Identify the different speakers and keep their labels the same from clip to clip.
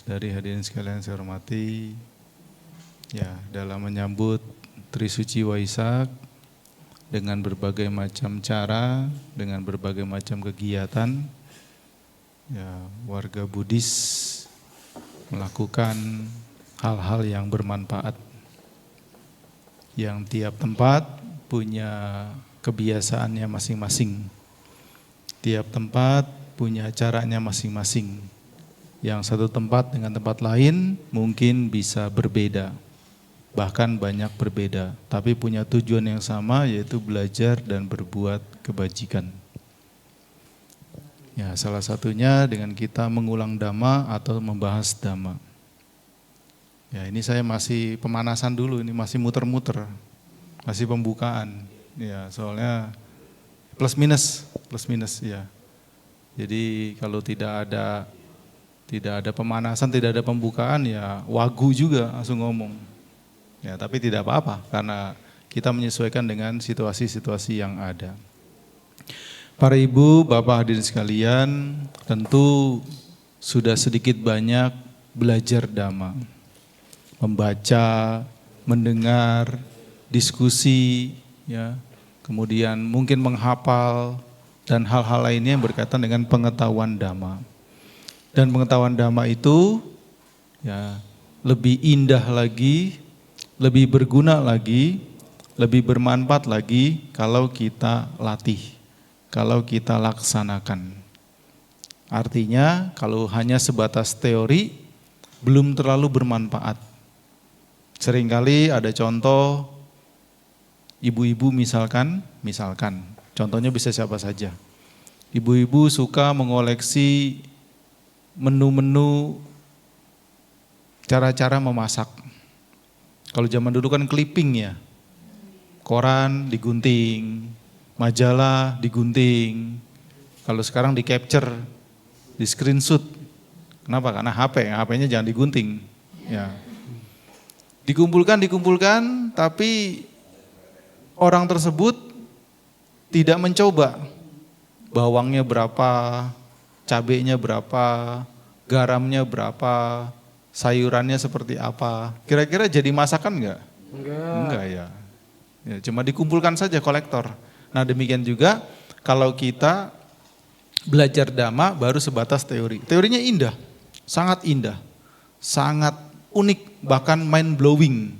Speaker 1: Dari hadirin sekalian saya hormati, ya dalam menyambut Trisuci Waisak dengan berbagai macam cara, dengan berbagai macam kegiatan, ya warga Buddhis melakukan hal-hal yang bermanfaat, yang tiap tempat punya kebiasaannya masing-masing, tiap tempat punya caranya masing-masing. Yang satu tempat dengan tempat lain mungkin bisa berbeda, bahkan banyak berbeda, tapi punya tujuan yang sama, yaitu belajar dan berbuat kebajikan. Ya, salah satunya dengan kita mengulang dhamma atau membahas dhamma. Ya, ini saya masih pemanasan dulu, ini masih muter-muter, masih pembukaan. Ya, soalnya plus minus ya. Jadi kalau tidak ada pemanasan, tidak ada pembukaan, ya wagu juga langsung ngomong. Ya, tapi tidak apa-apa karena kita menyesuaikan dengan situasi-situasi yang ada. Para ibu, bapak hadirin sekalian, tentu sudah sedikit banyak belajar dhamma. Membaca, mendengar, diskusi, ya, kemudian mungkin menghafal dan hal-hal lainnya yang berkaitan dengan pengetahuan dhamma. Dan pengetahuan dhamma itu ya lebih indah lagi, lebih berguna lagi, lebih bermanfaat lagi kalau kita latih, kalau kita laksanakan. Artinya kalau hanya sebatas teori belum terlalu bermanfaat. Seringkali ada contoh ibu-ibu misalkan, contohnya bisa siapa saja. Ibu-ibu suka mengoleksi menu-menu cara-cara memasak. Kalau zaman dulu kan clipping ya, koran digunting, majalah digunting. Kalau sekarang di capture, di screenshot. Kenapa? Karena HP-nya jangan digunting. Ya. Dikumpulkan, tapi orang tersebut tidak mencoba. Bawangnya berapa, cabenya berapa, garamnya berapa, sayurannya seperti apa. Kira-kira jadi masakan enggak? Enggak ya. Ya, cuma dikumpulkan saja kolektor. Nah, demikian juga kalau kita belajar dhamma baru sebatas teori. Teorinya indah, sangat unik, bahkan mind blowing,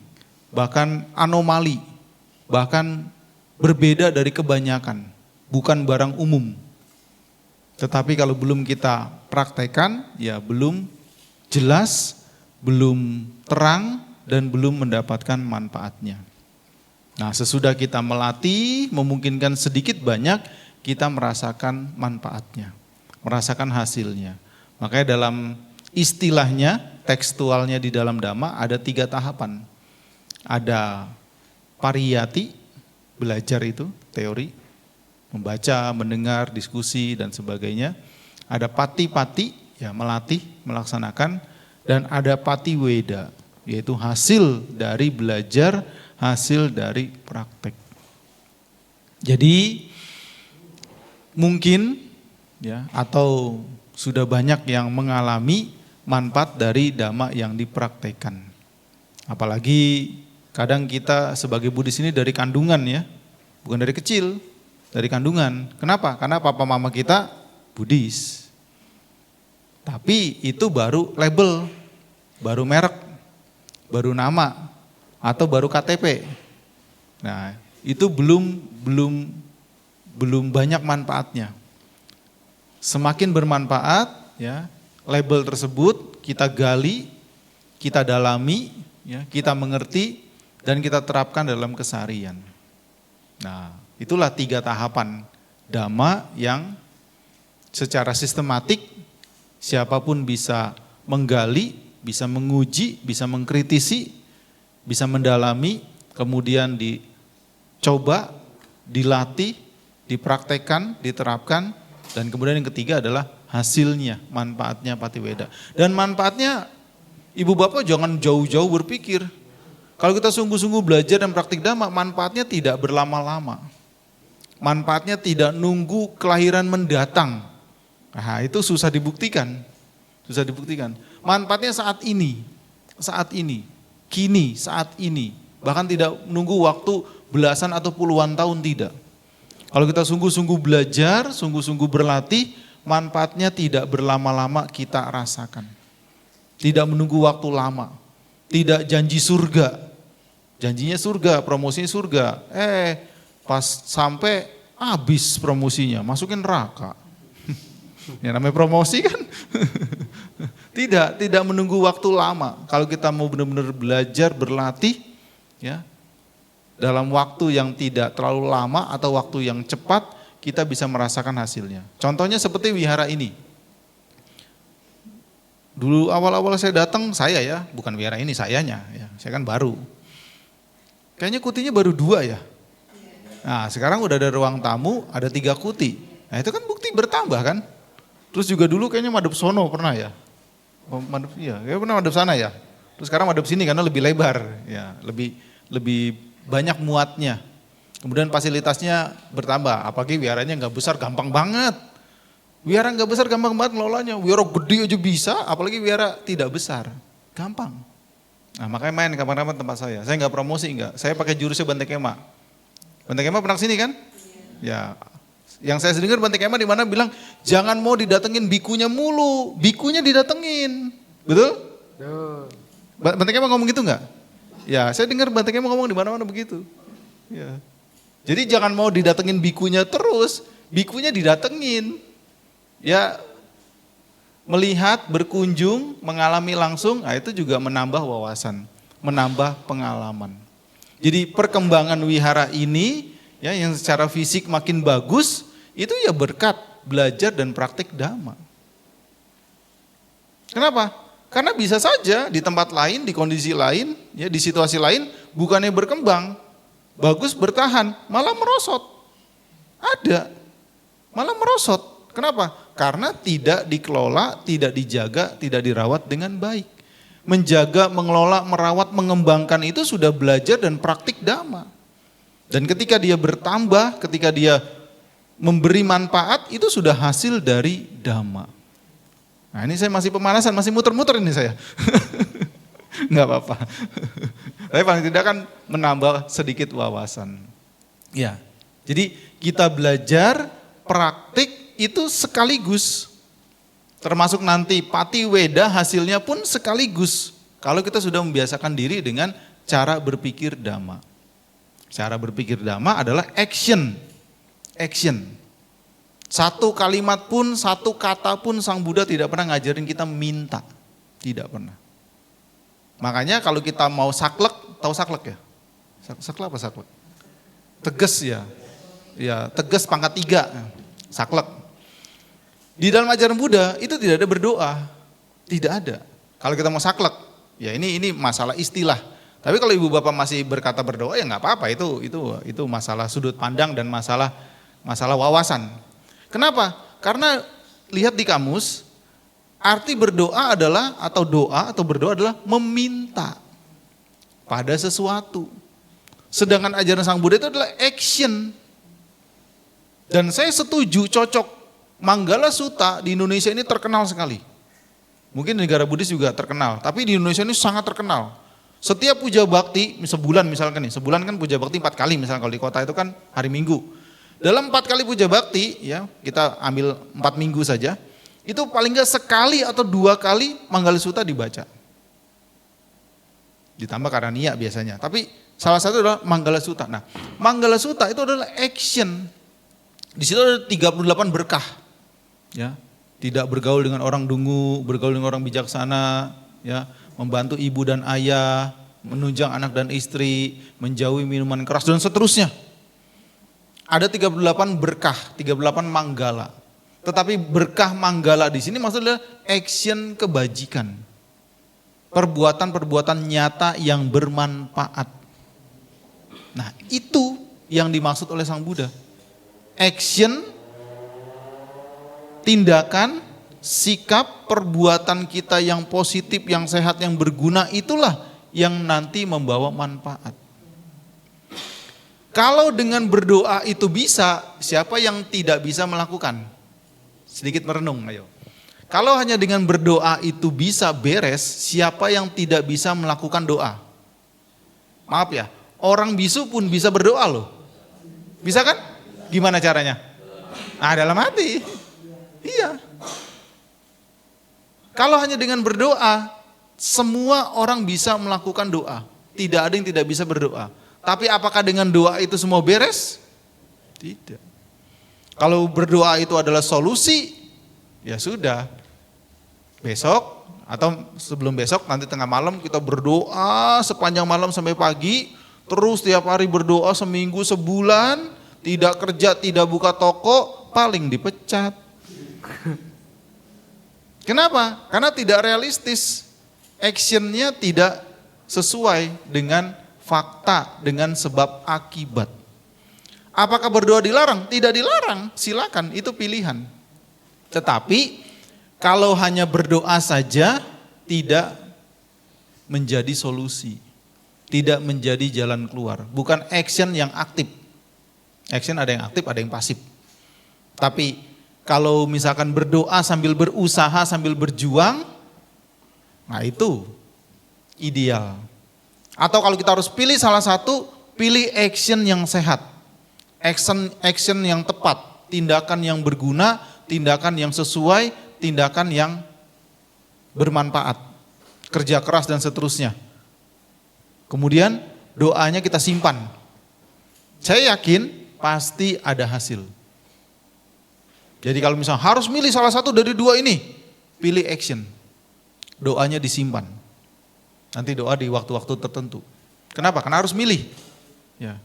Speaker 1: bahkan anomali, bahkan berbeda dari kebanyakan, bukan barang umum. Tetapi kalau belum kita praktekkan, ya belum jelas, belum terang, dan belum mendapatkan manfaatnya. Nah, sesudah kita melatih, memungkinkan sedikit banyak, kita merasakan manfaatnya, merasakan hasilnya. Makanya dalam istilahnya, tekstualnya di dalam dhamma ada 3 tahapan. Ada pariyati, belajar itu, teori, membaca, mendengar, diskusi, dan sebagainya. Ada pati-pati, ya melatih, melaksanakan. Dan ada patiweda, yaitu hasil dari belajar, hasil dari praktek. Jadi mungkin ya atau sudah banyak yang mengalami manfaat dari dhamma yang dipraktekkan. Apalagi kadang kita sebagai Buddhis ini dari kandungan ya, bukan dari kecil, dari kandungan. Kenapa? Karena papa mama kita Buddhis. Tapi itu baru label, baru merek, baru nama, atau baru KTP. Nah, itu belum banyak manfaatnya. Semakin bermanfaat, ya, label tersebut kita gali, kita dalami, ya, kita mengerti, dan kita terapkan dalam keseharian. Nah, itulah 3 tahapan dhamma yang secara sistematik siapapun bisa menggali, bisa menguji, bisa mengkritisi, bisa mendalami, kemudian dicoba, dilatih, dipraktekkan, diterapkan, dan kemudian yang ketiga adalah hasilnya, manfaatnya patiweda. Dan manfaatnya ibu bapak jangan jauh-jauh berpikir. Kalau kita sungguh-sungguh belajar dan praktik dhamma, manfaatnya tidak berlama-lama. Manfaatnya tidak nunggu kelahiran mendatang. Nah, itu susah dibuktikan. manfaatnya saat ini, kini, saat ini. Bahkan tidak menunggu waktu belasan atau puluhan tahun, tidak. Kalau kita sungguh-sungguh belajar, sungguh-sungguh berlatih, manfaatnya tidak berlama-lama kita rasakan. Tidak menunggu waktu lama, tidak janji surga. Janjinya surga, promosinya surga. Pas sampai habis promosinya, masukin neraka. Ya namanya promosi kan. Tidak menunggu waktu lama. Kalau kita mau benar-benar belajar, berlatih, ya, dalam waktu yang tidak terlalu lama atau waktu yang cepat, kita bisa merasakan hasilnya. Contohnya seperti wihara ini. Dulu awal-awal saya datang, bukan wihara ini, sayanya, ya, saya kan baru. Kayaknya kutinya baru 2 ya. Nah sekarang udah ada ruang tamu, ada 3 kuti. Nah itu kan bukti bertambah kan. Terus juga dulu kayaknya madep sono pernah ya. Kayaknya pernah madep sana ya. Terus sekarang madep sini karena lebih lebar, ya, lebih banyak muatnya. Kemudian fasilitasnya bertambah, apalagi wiharanya nggak besar, gampang banget. Wihara nggak besar gampang banget ngelolanya, wihara gede aja bisa, apalagi wihara tidak besar, gampang. Nah makanya main kapan-kapan tempat saya nggak promosi saya pakai jurusnya Bante Kema. Bante Kema pernah kesini kan? Ya, yang saya dengar Bante Kema di mana bilang jangan mau didatengin bikunya mulu, bikunya didatengin, betul? Bante Kema ngomong gitu nggak? Ya, saya dengar Bante Kema ngomong di mana-mana begitu. Ya. Jadi jangan mau didatengin bikunya terus, bikunya didatengin. Ya, melihat, berkunjung, mengalami langsung, itu juga menambah wawasan, menambah pengalaman. Jadi perkembangan wihara ini, ya, yang secara fisik makin bagus, itu ya berkat belajar dan praktik dhamma. Kenapa? Karena bisa saja di tempat lain, di kondisi lain, ya, di situasi lain, bukannya berkembang, bagus bertahan, malah merosot. Ada, malah merosot. Kenapa? Karena tidak dikelola, tidak dijaga, tidak dirawat dengan baik. Menjaga, mengelola, merawat, mengembangkan itu sudah belajar dan praktik dhamma. Dan ketika dia bertambah, ketika dia memberi manfaat, itu sudah hasil dari dhamma. Nah ini saya masih pemanasan, masih muter-muter ini saya. Enggak apa-apa. Tapi paling tidak kan menambah sedikit wawasan. Ya, jadi kita belajar, praktik, itu sekaligus, termasuk nanti pati weda hasilnya pun sekaligus. Kalau kita sudah membiasakan diri dengan cara berpikir dhamma. Cara berpikir dhamma adalah action. Satu kalimat pun, satu kata pun Sang Buddha tidak pernah ngajarin kita minta. Tidak pernah. Makanya kalau kita mau saklek, tahu saklek ya? Saklek apa saklek? Tegas ya. Ya, tegas pangkat 3. Saklek. Di dalam ajaran Buddha itu tidak ada berdoa, tidak ada. Kalau kita mau saklek, ya ini masalah istilah. Tapi kalau ibu bapak masih berkata berdoa ya nggak apa-apa, itu masalah sudut pandang dan masalah wawasan. Kenapa? Karena lihat di kamus, arti berdoa adalah atau doa atau berdoa adalah meminta pada sesuatu. Sedangkan ajaran Sang Buddha itu adalah action. Dan saya setuju, cocok. Manggala Sutta di Indonesia ini terkenal sekali. Mungkin di negara Buddhis juga terkenal, tapi di Indonesia ini sangat terkenal. Setiap puja bakti, sebulan misalkan nih, sebulan kan puja bakti 4 kali, misalkan kalau di kota itu kan hari Minggu. Dalam 4 kali puja bakti, ya kita ambil 4 minggu saja, itu paling enggak sekali atau 2 kali Manggala Sutta dibaca. Ditambah karania biasanya, tapi salah satu adalah Manggala Sutta. Nah, Manggala Sutta itu adalah action. Di situ ada 38 berkah. Ya, tidak bergaul dengan orang dungu, bergaul dengan orang bijaksana, ya, membantu ibu dan ayah, menunjang anak dan istri, menjauhi minuman keras dan seterusnya. Ada 38 berkah, 38 manggala. Tetapi berkah manggala di sini maksudnya action kebajikan. Perbuatan-perbuatan nyata yang bermanfaat. Nah, itu yang dimaksud oleh Sang Buddha. Action, tindakan, sikap, perbuatan kita yang positif, yang sehat, yang berguna, itulah yang nanti membawa manfaat. Kalau dengan berdoa itu bisa, siapa yang tidak bisa melakukan? Sedikit merenung, ayo. Kalau hanya dengan berdoa itu bisa beres, siapa yang tidak bisa melakukan doa? Maaf ya, orang bisu pun bisa berdoa loh. Bisa kan? Gimana caranya? Ah, dalam hati. Iya. Kalau hanya dengan berdoa, semua orang bisa melakukan doa. Tidak ada yang tidak bisa berdoa. Tapi apakah dengan doa itu semua beres? Tidak. Kalau berdoa itu adalah solusi, ya sudah. Besok atau sebelum besok nanti tengah malam kita berdoa sepanjang malam sampai pagi. Terus tiap hari berdoa seminggu, sebulan. Tidak kerja, tidak buka toko, paling dipecat. Kenapa? Karena tidak realistis. Actionnya tidak sesuai dengan fakta, dengan sebab akibat. Apakah berdoa dilarang? Tidak dilarang, silakan, itu pilihan. Tetapi kalau hanya berdoa saja tidak menjadi solusi, tidak menjadi jalan keluar, bukan action yang aktif. Action ada yang aktif, ada yang pasif. Tapi kalau misalkan berdoa sambil berusaha, sambil berjuang, nah itu ideal. Atau kalau kita harus pilih salah satu, pilih action yang sehat. Action yang tepat, tindakan yang berguna, tindakan yang sesuai, tindakan yang bermanfaat, kerja keras dan seterusnya. Kemudian doanya kita simpan. Saya yakin pasti ada hasil. Jadi kalau misalnya harus milih salah satu dari dua ini, pilih action. Doanya disimpan. Nanti doa di waktu-waktu tertentu. Kenapa? Karena harus milih. Ya.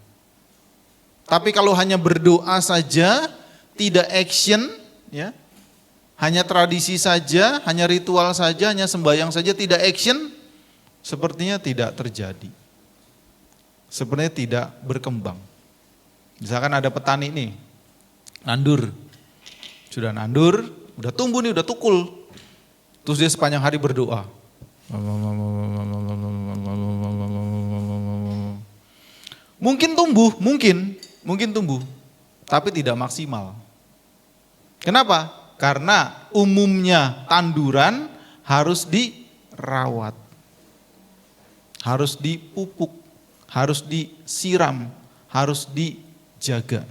Speaker 1: Tapi kalau hanya berdoa saja, tidak action, ya, hanya tradisi saja, hanya ritual saja, hanya sembahyang saja, tidak action, sepertinya tidak terjadi. Sepertinya tidak berkembang. Misalkan ada petani nih, nandur, sudah nandur, udah tumbuh nih, udah tukul, terus dia sepanjang hari berdoa. Mungkin tumbuh, mungkin tumbuh, tapi tidak maksimal. Kenapa? Karena umumnya tanduran harus dirawat, harus dipupuk, harus disiram, harus dijaga.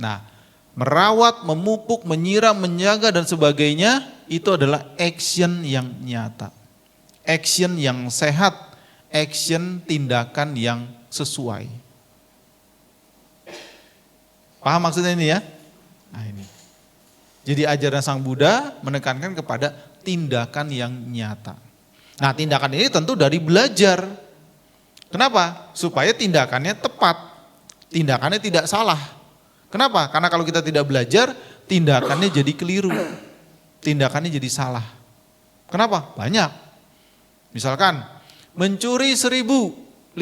Speaker 1: Nah, merawat, memupuk, menyiram, menjaga dan sebagainya itu adalah action yang nyata, action yang sehat, action tindakan yang sesuai. Paham maksudnya ini ya? Nah ini. Jadi ajaran Sang Buddha menekankan kepada tindakan yang nyata. Nah tindakan ini tentu dari belajar. Kenapa? Supaya tindakannya tepat, tindakannya tidak salah. Kenapa? Karena kalau kita tidak belajar, tindakannya jadi keliru, tindakannya jadi salah. Kenapa? Banyak. Misalkan mencuri 1.500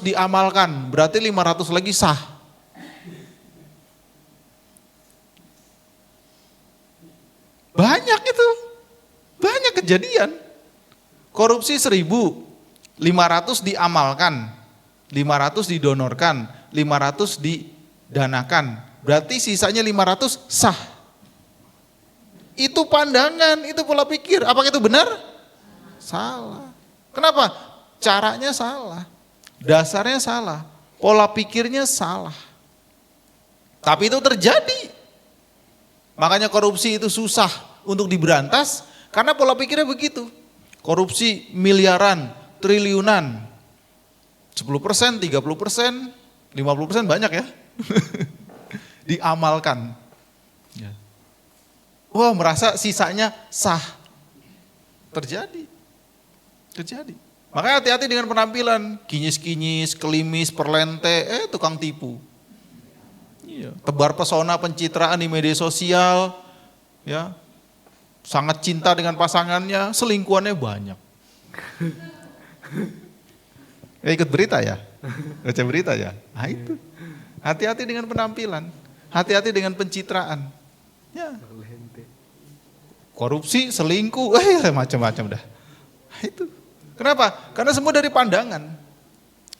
Speaker 1: diamalkan, berarti 500 lagi sah. Banyak itu, banyak kejadian. Korupsi 1.500 diamalkan, 500 didonorkan, 500 didanakan, berarti sisanya 500 sah. Itu pandangan, itu pola pikir. Apakah itu benar? Salah. Kenapa? Caranya salah, dasarnya salah, pola pikirnya salah. Tapi itu terjadi. Makanya korupsi itu susah untuk diberantas karena pola pikirnya begitu. Korupsi miliaran, triliunan, 10%, 30%, 50% banyak ya. Diamalkan. Wah, merasa sisanya sah. Terjadi. Makanya hati-hati dengan penampilan, kinyis-kinyis, kelimis, perlente, tukang tipu. Iya. Tebar pesona pencitraan di media sosial, ya, sangat cinta dengan pasangannya, selingkuhannya banyak. Ya ikut berita ya, baca berita ya. Nah itu, hati-hati dengan penampilan, hati-hati dengan pencitraan. Ya. Korupsi, selingkuh, macam-macam dah. Nah, itu. Kenapa? Karena semua dari pandangan.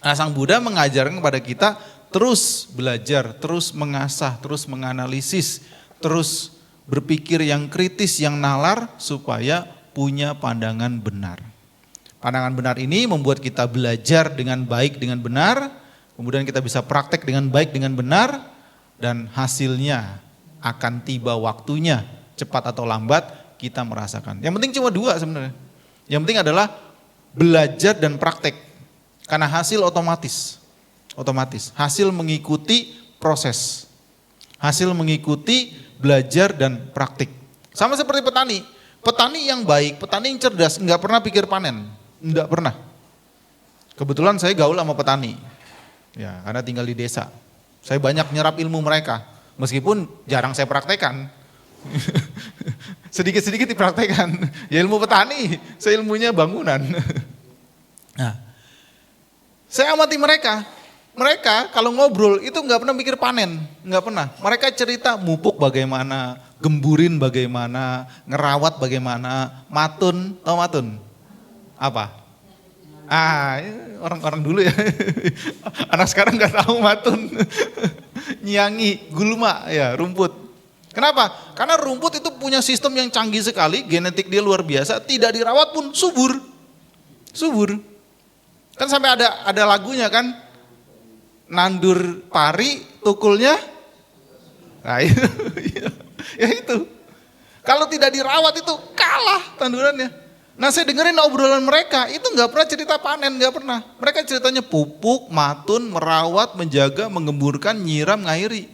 Speaker 1: Nah, Sang Buddha mengajarkan kepada kita terus belajar, terus mengasah, terus menganalisis, terus berpikir yang kritis, yang nalar, supaya punya pandangan benar. Pandangan benar ini membuat kita belajar dengan baik, dengan benar, kemudian kita bisa praktek dengan baik, dengan benar, dan hasilnya akan tiba waktunya, cepat atau lambat kita merasakan. Yang penting cuma dua sebenarnya. Yang penting adalah belajar dan praktek, karena hasil otomatis, hasil mengikuti proses, hasil mengikuti belajar dan praktik. Sama seperti petani yang baik, petani yang cerdas, nggak pernah pikir panen, nggak pernah. Kebetulan saya gaul sama petani, ya karena tinggal di desa. Saya banyak nyerap ilmu mereka, meskipun jarang saya praktekkan. Sedikit-sedikit dipraktekkan. Ya ilmu petani, saya ilmunya bangunan. Nah, saya amati mereka. Mereka kalau ngobrol itu nggak pernah mikir panen, nggak pernah. Mereka cerita mupuk bagaimana, gemburin bagaimana, ngerawat bagaimana, matun, tahu matun? Apa? Orang-orang dulu ya. Anak sekarang nggak tahu matun. Nyiangi, gulma, ya rumput. Kenapa? Karena rumput itu punya sistem yang canggih sekali, genetik dia luar biasa, tidak dirawat pun subur. Subur. Kan sampai ada lagunya kan? Nandur pari, tukulnya, nah itu, ya itu. Kalau tidak dirawat itu kalah tandurannya. Nah saya dengerin obrolan mereka, itu nggak pernah cerita panen, nggak pernah. Mereka ceritanya pupuk, matun, merawat, menjaga, mengemburkan, nyiram, ngairi.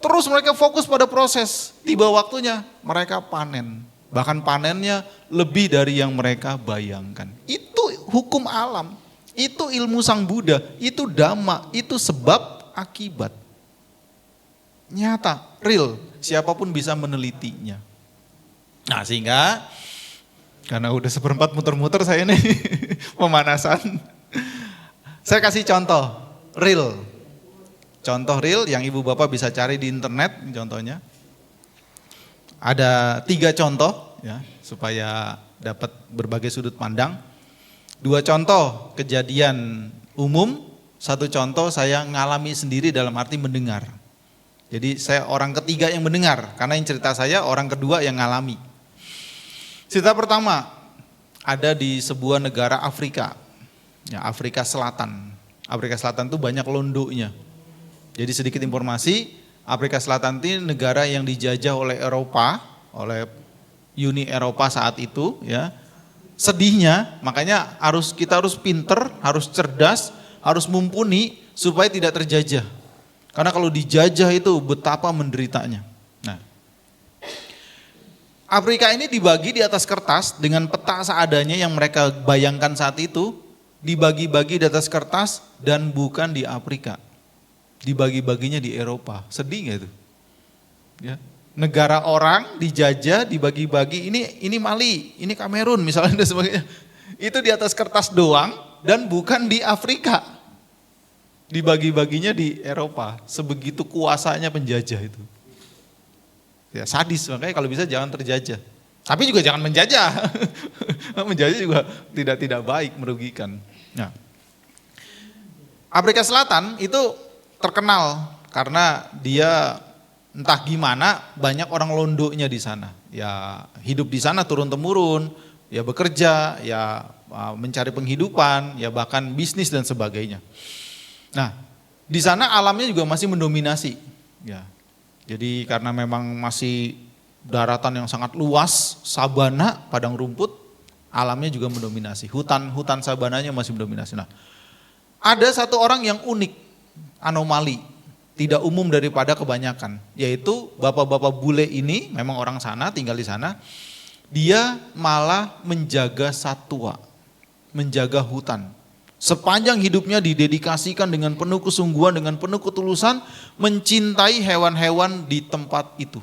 Speaker 1: Terus mereka fokus pada proses, tiba waktunya mereka panen. Bahkan panennya lebih dari yang mereka bayangkan. Itu hukum alam. Itu ilmu Sang Buddha, itu dhamma, itu sebab akibat. Nyata, real, siapapun bisa menelitinya. Nah sehingga, karena udah seperempat muter-muter saya nih, pemanasan. Saya kasih contoh, real. Contoh real yang ibu bapak bisa cari di internet contohnya. Ada 3 contoh ya, supaya dapat berbagai sudut pandang. 2 contoh kejadian umum, 1 contoh saya ngalami sendiri dalam arti mendengar. Jadi saya orang ketiga yang mendengar, karena yang cerita saya orang kedua yang ngalami. Cerita pertama, ada di sebuah negara Afrika, ya Afrika Selatan. Afrika Selatan itu banyak londoknya. Jadi sedikit informasi, Afrika Selatan itu negara yang dijajah oleh Eropa, oleh Uni Eropa saat itu ya. Sedihnya, makanya kita harus pinter, harus cerdas, harus mumpuni supaya tidak terjajah. Karena kalau dijajah itu betapa menderitanya. Nah, Afrika ini dibagi di atas kertas dengan peta seadanya yang mereka bayangkan saat itu, dibagi-bagi di atas kertas dan bukan di Afrika. Dibagi-baginya di Eropa. Sedih nggak itu? Ya. Negara orang dijajah, dibagi-bagi, ini Mali, ini Kamerun misalnya dan sebagainya. Itu di atas kertas doang dan bukan di Afrika. Dibagi-baginya di Eropa, sebegitu kuasanya penjajah itu. Ya sadis, makanya kalau bisa jangan terjajah. Tapi juga jangan menjajah. Menjajah juga tidak baik, merugikan. Nah, Afrika Selatan itu terkenal karena dia entah gimana banyak orang londoknya di sana. Ya hidup di sana turun temurun, ya bekerja, ya mencari penghidupan, ya bahkan bisnis dan sebagainya. Nah, di sana alamnya juga masih mendominasi. Ya. Jadi karena memang masih daratan yang sangat luas, sabana, padang rumput, alamnya juga mendominasi. Hutan sabananya masih mendominasi. Nah, ada satu orang yang unik, anomali, tidak umum daripada kebanyakan, yaitu bapak-bapak bule ini memang orang sana, tinggal di sana, dia malah menjaga satwa, menjaga hutan. Sepanjang hidupnya didedikasikan dengan penuh kesungguhan, dengan penuh ketulusan, mencintai hewan-hewan di tempat itu,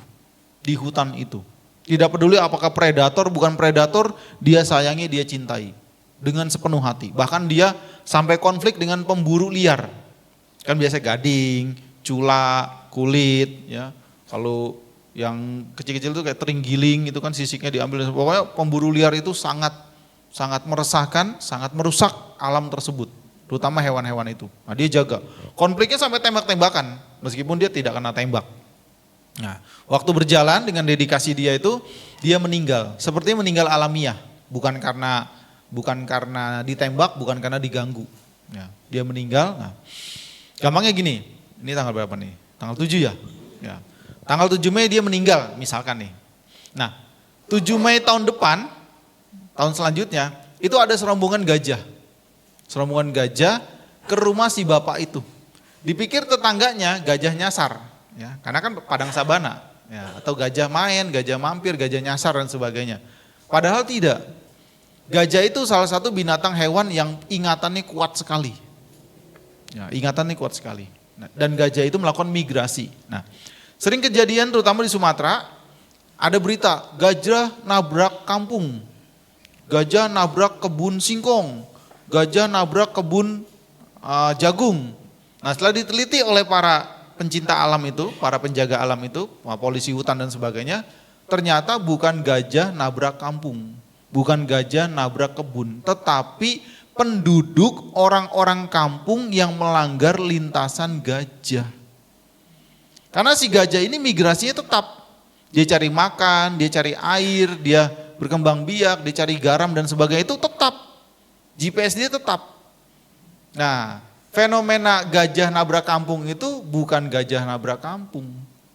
Speaker 1: di hutan itu. Tidak peduli apakah predator, bukan predator, dia sayangi, dia cintai dengan sepenuh hati. Bahkan dia sampai konflik dengan pemburu liar. Kan biasa gading, cula, kulit, ya. Kalau yang kecil-kecil itu kayak terenggiling, itu kan sisiknya diambil. Pokoknya pemburu liar itu sangat meresahkan, sangat merusak alam tersebut, terutama hewan-hewan itu. Nah, dia jaga. Konfliknya sampai tembak-tembakan, meskipun dia tidak kena tembak. Nah, waktu berjalan dengan dedikasi dia itu, dia meninggal. Sepertinya meninggal alamiah, bukan karena ditembak, bukan karena diganggu. Ya, dia meninggal. Nah, gampangnya gini, ini tanggal berapa nih? Tanggal 7 ya? Ya. Tanggal 7 Mei dia meninggal, misalkan nih. Nah, 7 Mei tahun depan, tahun selanjutnya, itu ada serombongan gajah. Serombongan gajah ke rumah si bapak itu. Dipikir tetangganya gajah nyasar, ya, karena kan padang sabana, ya, atau gajah main, gajah mampir, gajah nyasar dan sebagainya. Padahal tidak. Gajah itu salah satu binatang hewan yang ingatannya kuat sekali. Ya, ingatannya kuat sekali. Nah, dan gajah itu melakukan migrasi. Nah, sering kejadian terutama di Sumatera, ada berita gajah nabrak kampung, gajah nabrak kebun singkong, gajah nabrak kebun jagung. Nah, setelah diteliti oleh para pencinta alam itu, para penjaga alam itu, polisi hutan dan sebagainya, ternyata bukan gajah nabrak kampung, bukan gajah nabrak kebun, tetapi penduduk orang-orang kampung yang melanggar lintasan gajah. Karena si gajah ini migrasinya tetap, dia cari makan, dia cari air, dia berkembang biak, dia cari garam dan sebagainya, itu tetap, GPS dia tetap. Nah, fenomena gajah nabrak kampung itu bukan gajah nabrak kampung,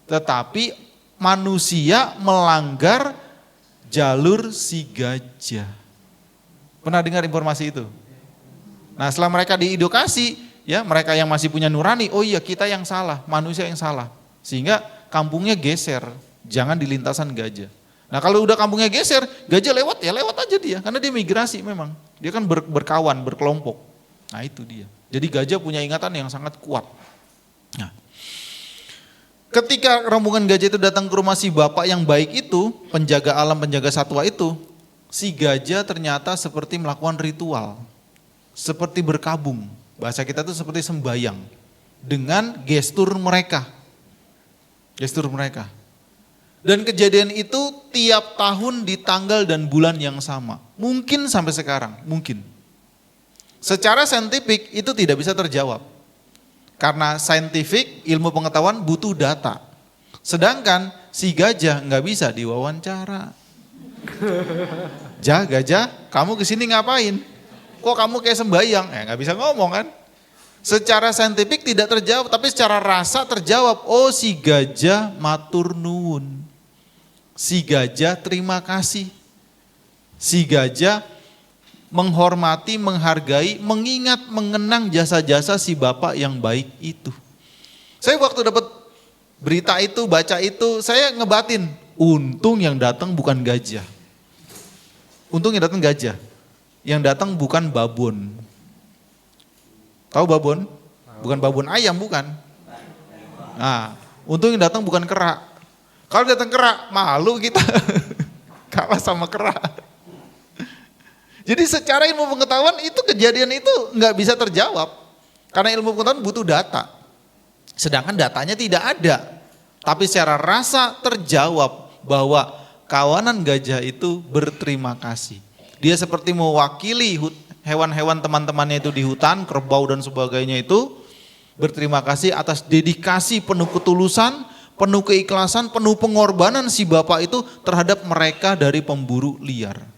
Speaker 1: tetapi manusia melanggar jalur si gajah. Pernah dengar informasi itu? Nah, setelah mereka diedukasi, ya, mereka yang masih punya nurani, oh iya kita yang salah, manusia yang salah. Sehingga kampungnya geser, jangan di lintasan gajah. Nah, kalau udah kampungnya geser, gajah lewat, ya lewat aja dia, karena dia migrasi memang. Dia kan berkawan, berkelompok. Nah, itu dia. Jadi gajah punya ingatan yang sangat kuat. Nah, ketika rombongan gajah itu datang ke rumah si bapak yang baik itu, penjaga alam, penjaga satwa itu, si gajah ternyata seperti melakukan ritual, seperti berkabung. Bahasa kita itu seperti sembayang dengan gestur mereka. Gestur mereka. Dan kejadian itu tiap tahun di tanggal dan bulan yang sama. Mungkin sampai sekarang, mungkin. Secara saintifik itu tidak bisa terjawab. Karena saintifik, ilmu pengetahuan butuh data. Sedangkan si gajah nggak bisa diwawancara. Gajah, kamu kesini ngapain? Kok kamu kayak sembayang? Nggak bisa ngomong kan? Secara saintifik tidak terjawab, tapi secara rasa terjawab. Oh, si gajah matur nuwun. Si gajah terima kasih. Si gajah menghormati, menghargai, mengingat, mengenang jasa-jasa si bapak yang baik itu. Saya waktu dapat berita itu, baca itu, saya ngebatin, untung yang datang bukan gajah. Untung yang datang gajah. Yang datang bukan babon. Tahu babon? Bukan babon ayam, bukan. Nah, untung yang datang bukan kera. Kalau datang kera, malu kita. Kalah sama kera. Jadi secara ilmu pengetahuan itu kejadian itu nggak bisa terjawab. Karena ilmu pengetahuan butuh data. Sedangkan datanya tidak ada. Tapi secara rasa terjawab bahwa kawanan gajah itu berterima kasih. Dia seperti mewakili hewan-hewan teman-temannya itu di hutan, kerbau dan sebagainya itu. Berterima kasih atas dedikasi penuh ketulusan, penuh keikhlasan, penuh pengorbanan si bapak itu terhadap mereka dari pemburu liar.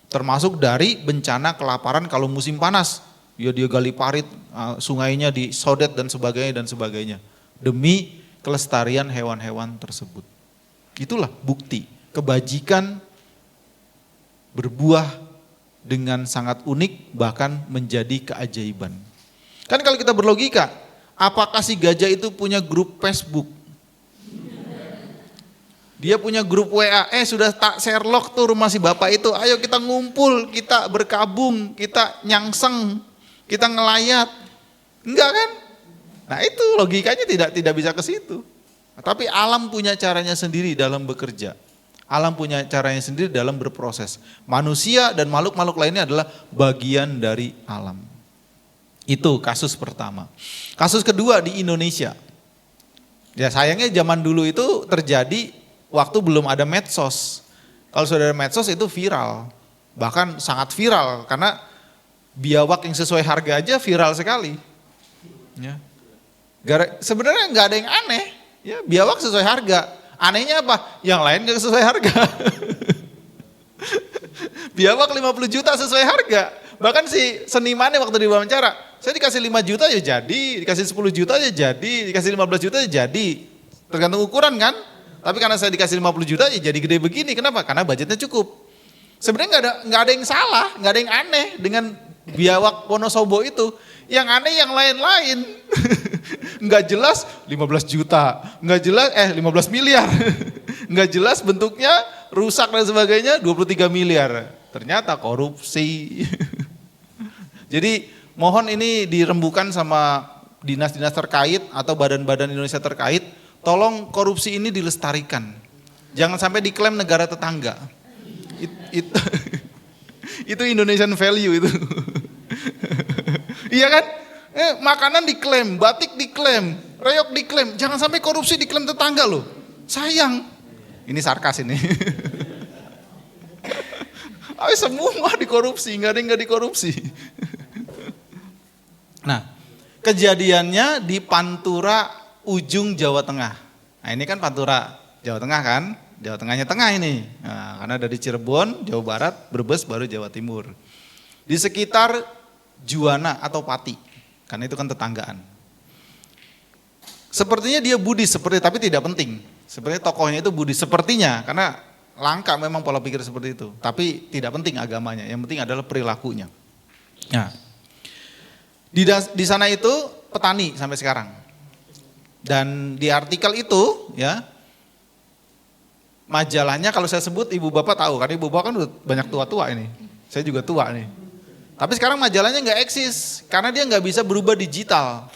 Speaker 1: Termasuk dari bencana kelaparan kalau musim panas. Ya dia gali parit, sungainya disodet dan sebagainya. Demi kelestarian hewan-hewan tersebut. Itulah bukti kebajikan berbuah dengan sangat unik bahkan menjadi keajaiban. Kan kalau kita berlogika, apakah si gajah itu punya grup Facebook? Dia punya grup WA, sudah tak Sherlock tuh rumah si bapak itu, ayo kita ngumpul, kita berkabung, kita nyangseng, kita ngelayat. Enggak kan? Nah itu logikanya tidak bisa ke situ. Tapi alam punya caranya sendiri dalam bekerja. Alam punya caranya sendiri dalam berproses. Manusia dan makhluk-makhluk lainnya adalah bagian dari alam. Itu kasus pertama. Kasus kedua di Indonesia. Ya sayangnya zaman dulu itu terjadi waktu belum ada medsos. Kalau sudah ada medsos itu viral. Bahkan sangat viral karena biawak yang sesuai harga aja viral sekali. Ya. Sebenarnya nggak ada yang aneh. Ya, biawak sesuai harga. Anehnya apa? Yang lain gak sesuai harga. Biawak 50 juta sesuai harga. Bahkan si senimannya waktu diwawancara, saya dikasih 5 juta ya jadi, dikasih 10 juta ya jadi, dikasih 15 juta ya jadi. Tergantung ukuran kan. Tapi karena saya dikasih 50 juta ya jadi gede begini. Kenapa? Karena budgetnya cukup. Sebenarnya nggak ada yang salah, nggak ada yang aneh dengan biawak Wonosobo itu. Yang aneh yang lain-lain. Nggak jelas 15 juta, nggak jelas 15 miliar. Nggak jelas bentuknya, rusak dan sebagainya 23 miliar. Ternyata korupsi. Jadi mohon ini dirembukan sama dinas-dinas terkait atau badan-badan Indonesia terkait, tolong korupsi ini dilestarikan. Jangan sampai diklaim negara tetangga. Itu Indonesian value itu. Iya kan? Makanan diklaim, batik diklaim, reok diklaim. Jangan sampai korupsi diklaim tetangga loh. Sayang. Ini sarkas ini. Semua dikorupsi, nggak ada yang nggak dikorupsi. Nah, kejadiannya di Pantura ujung Jawa Tengah. Nah ini kan Pantura Jawa Tengah kan, Jawa Tengahnya tengah ini. Nah, karena dari Cirebon, Jawa Barat, Brebes, baru Jawa Timur. Di sekitar Juwana atau Pati, karena itu kan tetanggaan. Sepertinya dia Buddhis, tapi tidak penting. Sebenarnya tokohnya itu Buddhis, sepertinya, karena langka memang pola pikir seperti itu. Tapi tidak penting agamanya, yang penting adalah perilakunya. Nah, di sana itu petani sampai sekarang. Dan di artikel itu, ya, majalahnya kalau saya sebut ibu bapak tahu, karena ibu bapak kan udah banyak tua-tua ini. Saya juga tua nih. Tapi sekarang majalahnya nggak eksis, karena dia nggak bisa berubah digital.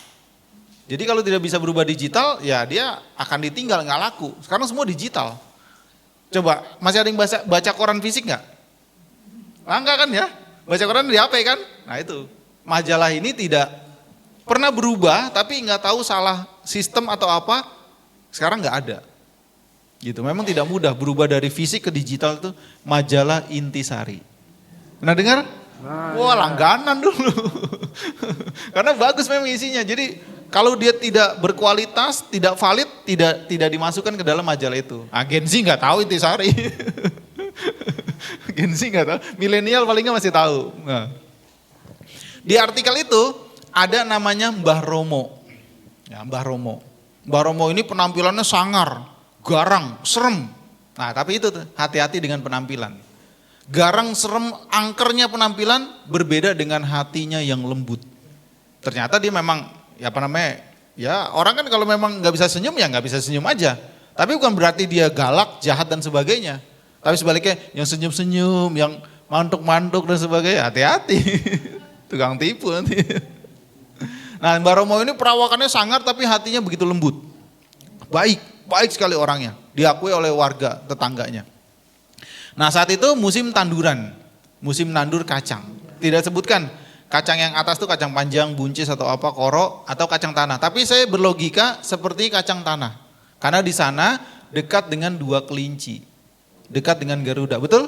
Speaker 1: Jadi kalau tidak bisa berubah digital, ya dia akan ditinggal, nggak laku. Sekarang semua digital. Coba, masih ada yang baca koran fisik nggak? Langka kan ya? Baca koran di HP kan? Nah itu, majalah ini tidak pernah berubah, tapi nggak tahu salah sistem atau apa, sekarang nggak ada. Gitu, memang tidak mudah berubah dari fisik ke digital itu majalah Intisari. Pernah dengar? Wah, langganan dulu. Karena bagus memang isinya. Jadi kalau dia tidak berkualitas, tidak valid, tidak dimasukkan ke dalam majalah itu. Gen Z nggak tahu Intisari. Gen Z nggak tahu. Milenial palingnya masih tahu. Nah. Di artikel itu ada namanya Mbah Romo. Ya, Mbah Romo. Mbah Romo ini penampilannya sangar, garang, serem. Nah, tapi itu hati-hati dengan penampilan. Garang, serem, angkernya penampilan berbeda dengan hatinya yang lembut. Ternyata dia memang, ya apa namanya, ya orang kan kalau memang nggak bisa senyum ya nggak bisa senyum aja. Tapi bukan berarti dia galak, jahat dan sebagainya. Tapi sebaliknya yang senyum-senyum, yang mantuk-mantuk dan sebagainya, hati-hati. Tukang tipu nanti. Nah Mbak Romo ini perawakannya sangar tapi hatinya begitu lembut. Baik sekali orangnya. Diakui oleh warga tetangganya. Nah saat itu musim tanduran, musim nandur kacang. Tidak sebutkan kacang yang atas itu kacang panjang, buncis atau apa, koro atau kacang tanah. Tapi saya berlogika seperti kacang tanah. Karena di sana dekat dengan dua kelinci, dekat dengan Garuda, betul?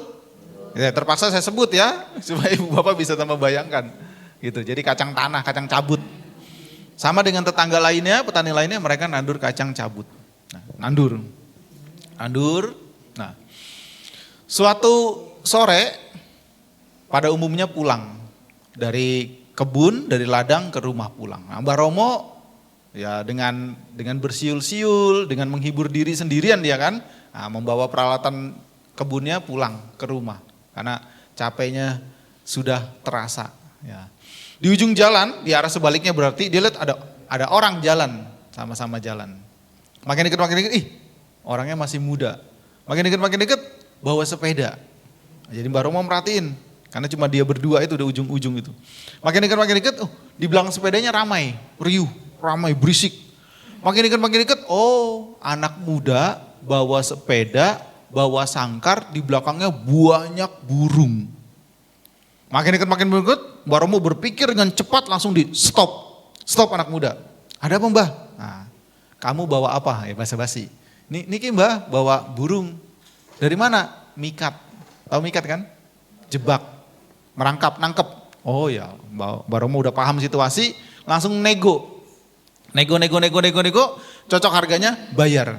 Speaker 1: Ya, terpaksa saya sebut ya, supaya ibu bapak bisa tambah bayangkan. Gitu. Jadi kacang tanah, kacang cabut. Sama dengan tetangga lainnya, petani lainnya mereka nandur kacang cabut. Nah, nandur. Nah, suatu sore pada umumnya pulang dari kebun, dari ladang ke rumah pulang. Nah, Mbah Romo ya dengan bersiul-siul, dengan menghibur diri sendirian dia kan, nah, membawa peralatan kebunnya pulang ke rumah karena capeknya sudah terasa. Ya. Di ujung jalan, di arah sebaliknya berarti dia lihat ada orang jalan, sama-sama jalan. Makin dekat, orangnya masih muda. Makin dekat, bawa sepeda. Jadi Mbah Romo merhatiin, karena cuma dia berdua itu di ujung-ujung itu. Makin dekat, di belakang sepedanya ramai, riuh, ramai, berisik. Makin dekat, anak muda bawa sepeda, bawa sangkar, di belakangnya banyak burung. Makin dekat, Mbah Romo berpikir dengan cepat langsung di stop anak muda. Ada apa Mbah? Nah, kamu bawa apa? Ya basa-basi. Niki Mbah bawa burung. Dari mana? Mikat. Tahu mikat kan? Jebak, merangkap, nangkep. Oh ya, Mbah Romo udah paham situasi, langsung nego, cocok harganya, bayar.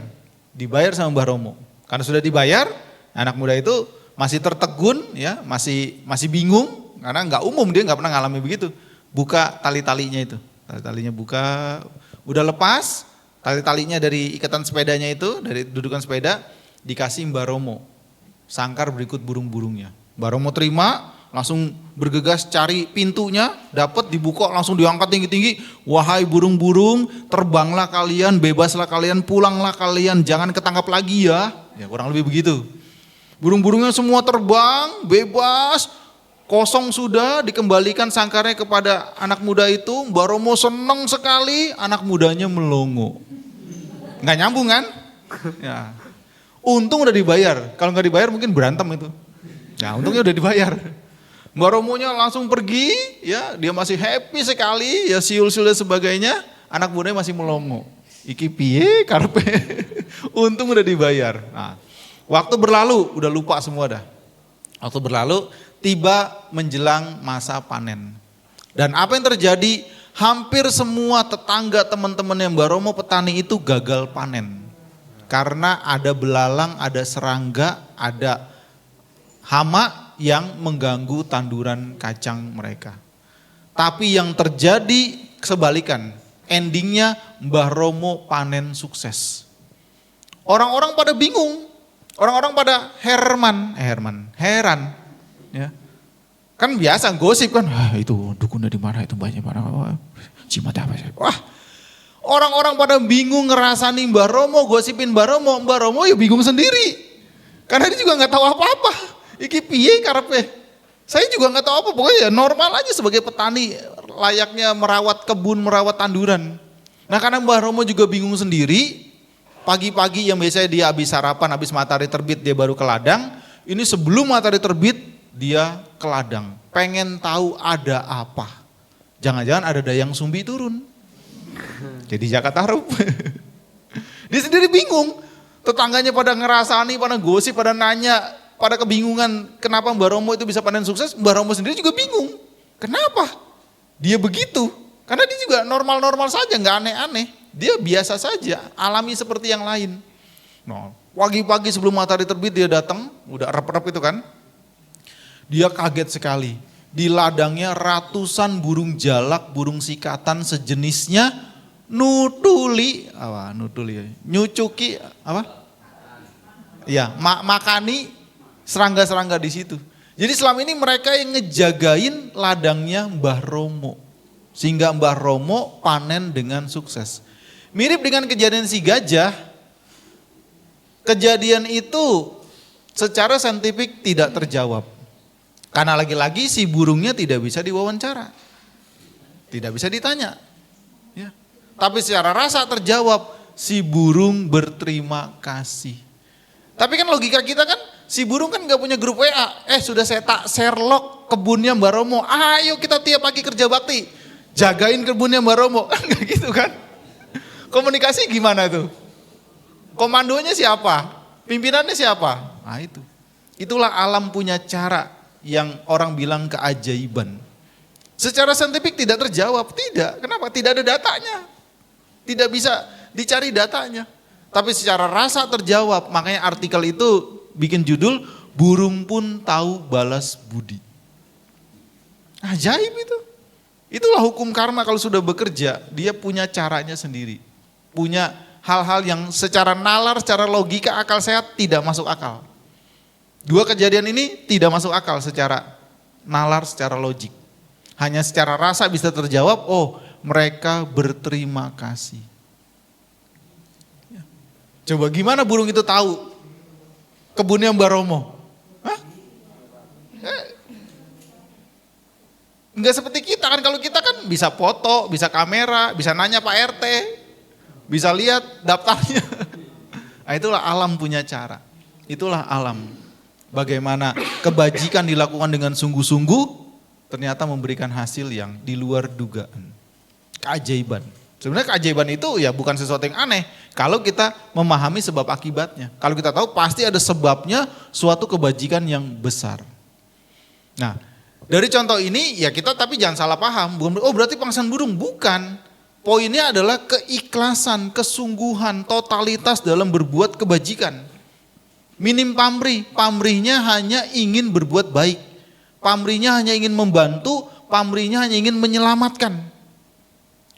Speaker 1: dibayar sama Mbah Romo. Karena sudah dibayar, anak muda itu masih tertegun, ya, masih bingung karena nggak umum, dia nggak pernah ngalami begitu. Buka tali-talinya itu, tali-talinya buka, udah lepas tali-talinya dari ikatan sepedanya itu, dari dudukan sepeda, dikasih Mbah Romo. Sangkar berikut burung-burungnya. Mbah Romo terima, langsung bergegas cari pintunya, dapat dibuka, langsung diangkat tinggi-tinggi. Wahai burung-burung, terbanglah kalian, bebaslah kalian, pulanglah kalian, jangan ketangkap lagi ya. Ya kurang lebih begitu. Burung-burungnya semua terbang, bebas, kosong sudah, dikembalikan sangkarnya kepada anak muda itu. Mbah Romo senang sekali, anak mudanya melongo. Nggak nyambung kan? Ya. Untung udah dibayar, kalau nggak dibayar mungkin berantem itu. Ya untungnya udah dibayar. Mbah Romonya langsung pergi, ya dia masih happy sekali, ya siul-siul dan sebagainya. Anak mudanya masih melongo. Iki piye karpe? Untung udah dibayar. Nah, waktu berlalu, udah lupa semua dah. Waktu berlalu, tiba menjelang masa panen. Dan apa yang terjadi? Hampir semua tetangga teman-teman yang Mbah Romo petani itu gagal panen. Karena ada belalang, ada serangga, ada hama yang mengganggu tanduran kacang mereka. Tapi yang terjadi kebalikan, endingnya Mbah Romo panen sukses. Orang-orang pada bingung, orang-orang pada heran. Ya. Kan biasa gosip kan, itu dukunnya di mana, itu banyak mana, cimat apa sih? Wah, orang-orang pada bingung ngerasani Mbah Romo, gosipin Mbah Romo ya bingung sendiri. Karena dia juga nggak tahu apa-apa. Iki piye karepe? Saya juga nggak tahu apa, pokoknya ya normal aja sebagai petani, layaknya merawat kebun, merawat tanduran. Nah karena Mbah Romo juga bingung sendiri, pagi-pagi yang biasanya dia habis sarapan, habis matahari terbit dia baru ke ladang, ini sebelum matahari terbit dia ke ladang, pengen tahu ada apa. Jangan-jangan ada dayang sumbi turun. Jadi Jakarta Tarup. Dia sendiri bingung. Tetangganya pada ngerasani, pada gosip, pada nanya, pada kebingungan kenapa Mbah Romo itu bisa panen sukses. Mbah Romo sendiri juga bingung. Kenapa? Dia begitu. Karena dia juga normal-normal saja, nggak aneh-aneh. Dia biasa saja, alami seperti yang lain. Nah, pagi-pagi sebelum matahari terbit dia datang, udah rep-rep itu kan. Dia kaget sekali. Di ladangnya ratusan burung jalak, burung sikatan sejenisnya nyucuki apa? Ya, makani serangga-serangga di situ. Jadi selama ini mereka yang ngejagain ladangnya Mbah Romo. Sehingga Mbah Romo panen dengan sukses. Mirip dengan kejadian si gajah. Kejadian itu secara saintifik tidak terjawab. Karena lagi-lagi si burungnya tidak bisa diwawancara. Tidak bisa ditanya. Ya. Tapi secara rasa terjawab, si burung berterima kasih. Tapi kan logika kita kan, si burung kan gak punya grup WA. Sudah saya tak Sherlock kebunnya Mbah Romo. Ayo kita tiap pagi kerja bakti. Jagain kebunnya Mbah Romo. Kan gak gitu kan. Komunikasi gimana tuh? Komandonya siapa? Pimpinannya siapa? Nah itu. Itulah alam punya cara yang orang bilang keajaiban. Secara saintifik tidak terjawab, tidak. Kenapa? Tidak ada datanya. Tidak bisa dicari datanya. Tapi secara rasa terjawab, makanya artikel itu bikin judul, burung pun tahu balas budi. Ajaib itu. Itulah hukum karma kalau sudah bekerja, dia punya caranya sendiri. Punya hal-hal yang secara nalar, secara logika, akal sehat tidak masuk akal. Dua kejadian ini tidak masuk akal secara nalar, secara logik. Hanya secara rasa bisa terjawab, oh mereka berterima kasih. Coba gimana burung itu tahu kebunnya Mbah Romo? Hah? Enggak seperti kita kan, kalau kita kan bisa foto, bisa kamera, bisa nanya Pak RT, bisa lihat daftarnya. Nah, itulah alam punya cara, itulah alam. Bagaimana kebajikan dilakukan dengan sungguh-sungguh, ternyata memberikan hasil yang di luar dugaan. Keajaiban. Sebenarnya keajaiban itu ya bukan sesuatu yang aneh. Kalau kita memahami sebab akibatnya. Kalau kita tahu pasti ada sebabnya suatu kebajikan yang besar. Nah, dari contoh ini ya kita tapi jangan salah paham. Oh berarti pangsan burung. Bukan. Poinnya adalah keikhlasan, kesungguhan, totalitas dalam berbuat kebajikan. Minim pamrih, pamrihnya hanya ingin berbuat baik. Pamrihnya hanya ingin membantu, pamrihnya hanya ingin menyelamatkan.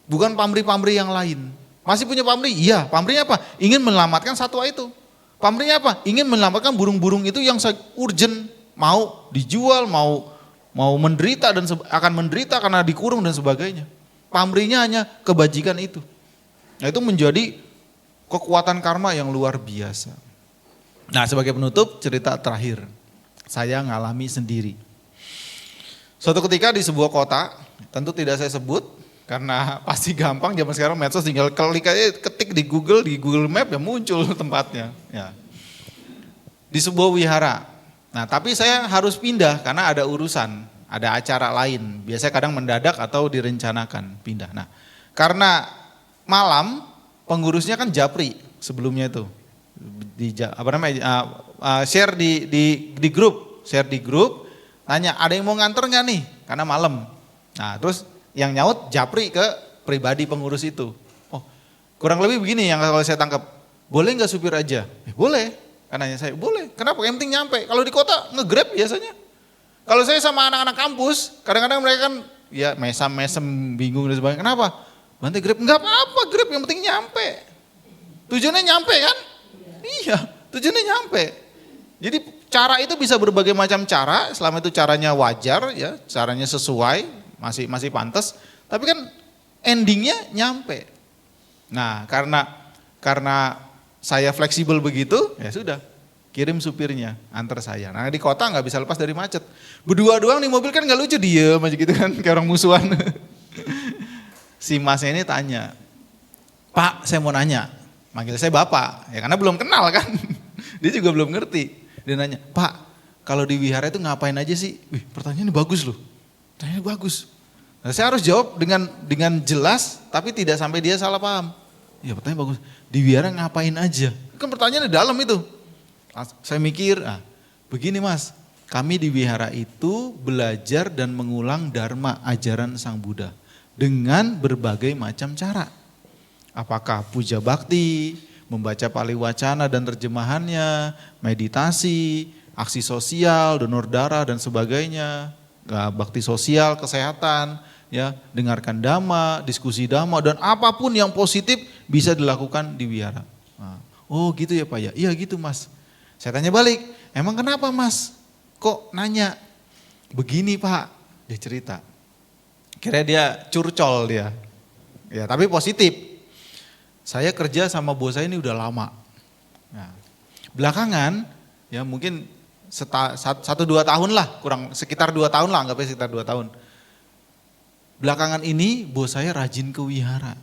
Speaker 1: Bukan pamrih-pamrih yang lain. Masih punya pamrih? Iya, pamrihnya apa? Ingin menyelamatkan satwa itu. Pamrihnya apa? Ingin menyelamatkan burung-burung itu yang urgent, mau dijual, mau menderita dan akan menderita karena dikurung dan sebagainya. Pamrihnya hanya kebajikan itu. Nah, itu menjadi kekuatan karma yang luar biasa. Nah, sebagai penutup cerita terakhir, saya ngalami sendiri. Suatu ketika di sebuah kota, tentu tidak saya sebut karena pasti gampang zaman sekarang medsos, tinggal klik aja, ketik di Google Map ya muncul tempatnya. Ya. Di sebuah wihara. Nah, tapi saya harus pindah karena ada urusan, ada acara lain. Biasanya kadang mendadak atau direncanakan pindah. Nah, karena malam pengurusnya kan japri sebelumnya itu. Share di grup, tanya ada yang mau nganter nggak nih karena malam. Nah, terus yang nyaut japri ke pribadi pengurus itu. Oh, kurang lebih begini yang kalau saya tangkap, boleh nggak supir aja? Boleh, karena saya boleh. Kenapa? Yang penting nyampe. Kalau di kota nge-grab biasanya. Kalau saya sama anak-anak kampus, kadang-kadang mereka kan ya mesem bingung dan sebagainya. Kenapa? Bantai grab, nggak apa-apa grab, yang penting nyampe. Tujuannya nyampe kan? Iya, tujuannya nyampe. Jadi cara itu bisa berbagai macam cara, selama itu caranya wajar ya, caranya sesuai, masih pantas, tapi kan endingnya nyampe. Nah, karena saya fleksibel begitu, ya sudah, kirim supirnya, antar saya. Nah, di kota nggak bisa lepas dari macet. Berdua doang di mobil kan nggak lucu, diem aja gitu kan, kayak orang musuhan. Si masnya ini tanya, Pak, saya mau nanya. Manggil saya Bapak, ya karena belum kenal kan. Dia juga belum ngerti. Dia nanya, Pak, kalau di wihara itu ngapain aja sih? Wih, pertanyaannya bagus loh. Pertanyaannya bagus. Nah, saya harus jawab dengan jelas, tapi tidak sampai dia salah paham. Ya pertanyaan bagus. Di wihara ngapain aja? Kan pertanyaan di dalam itu. Saya mikir, begini Mas, kami di wihara itu belajar dan mengulang dharma ajaran Sang Buddha dengan berbagai macam cara. Apakah puja bakti, membaca Pali Wacana dan terjemahannya, meditasi, aksi sosial, donor darah dan sebagainya, bakti sosial, kesehatan, ya, dengarkan dhamma, diskusi dhamma dan apapun yang positif bisa dilakukan di wihara. Oh gitu ya Pak ya, iya gitu Mas. Saya tanya balik, emang kenapa Mas? Kok nanya? Begini Pak, dia cerita. Kira dia curcol dia, ya tapi positif. Saya kerja sama bos saya ini udah lama. Nah, belakangan ya mungkin 1-2 tahun lah, kurang sekitar 2 tahun lah, anggapnya sekitar 2 tahun. Belakangan ini bos saya rajin ke wihara.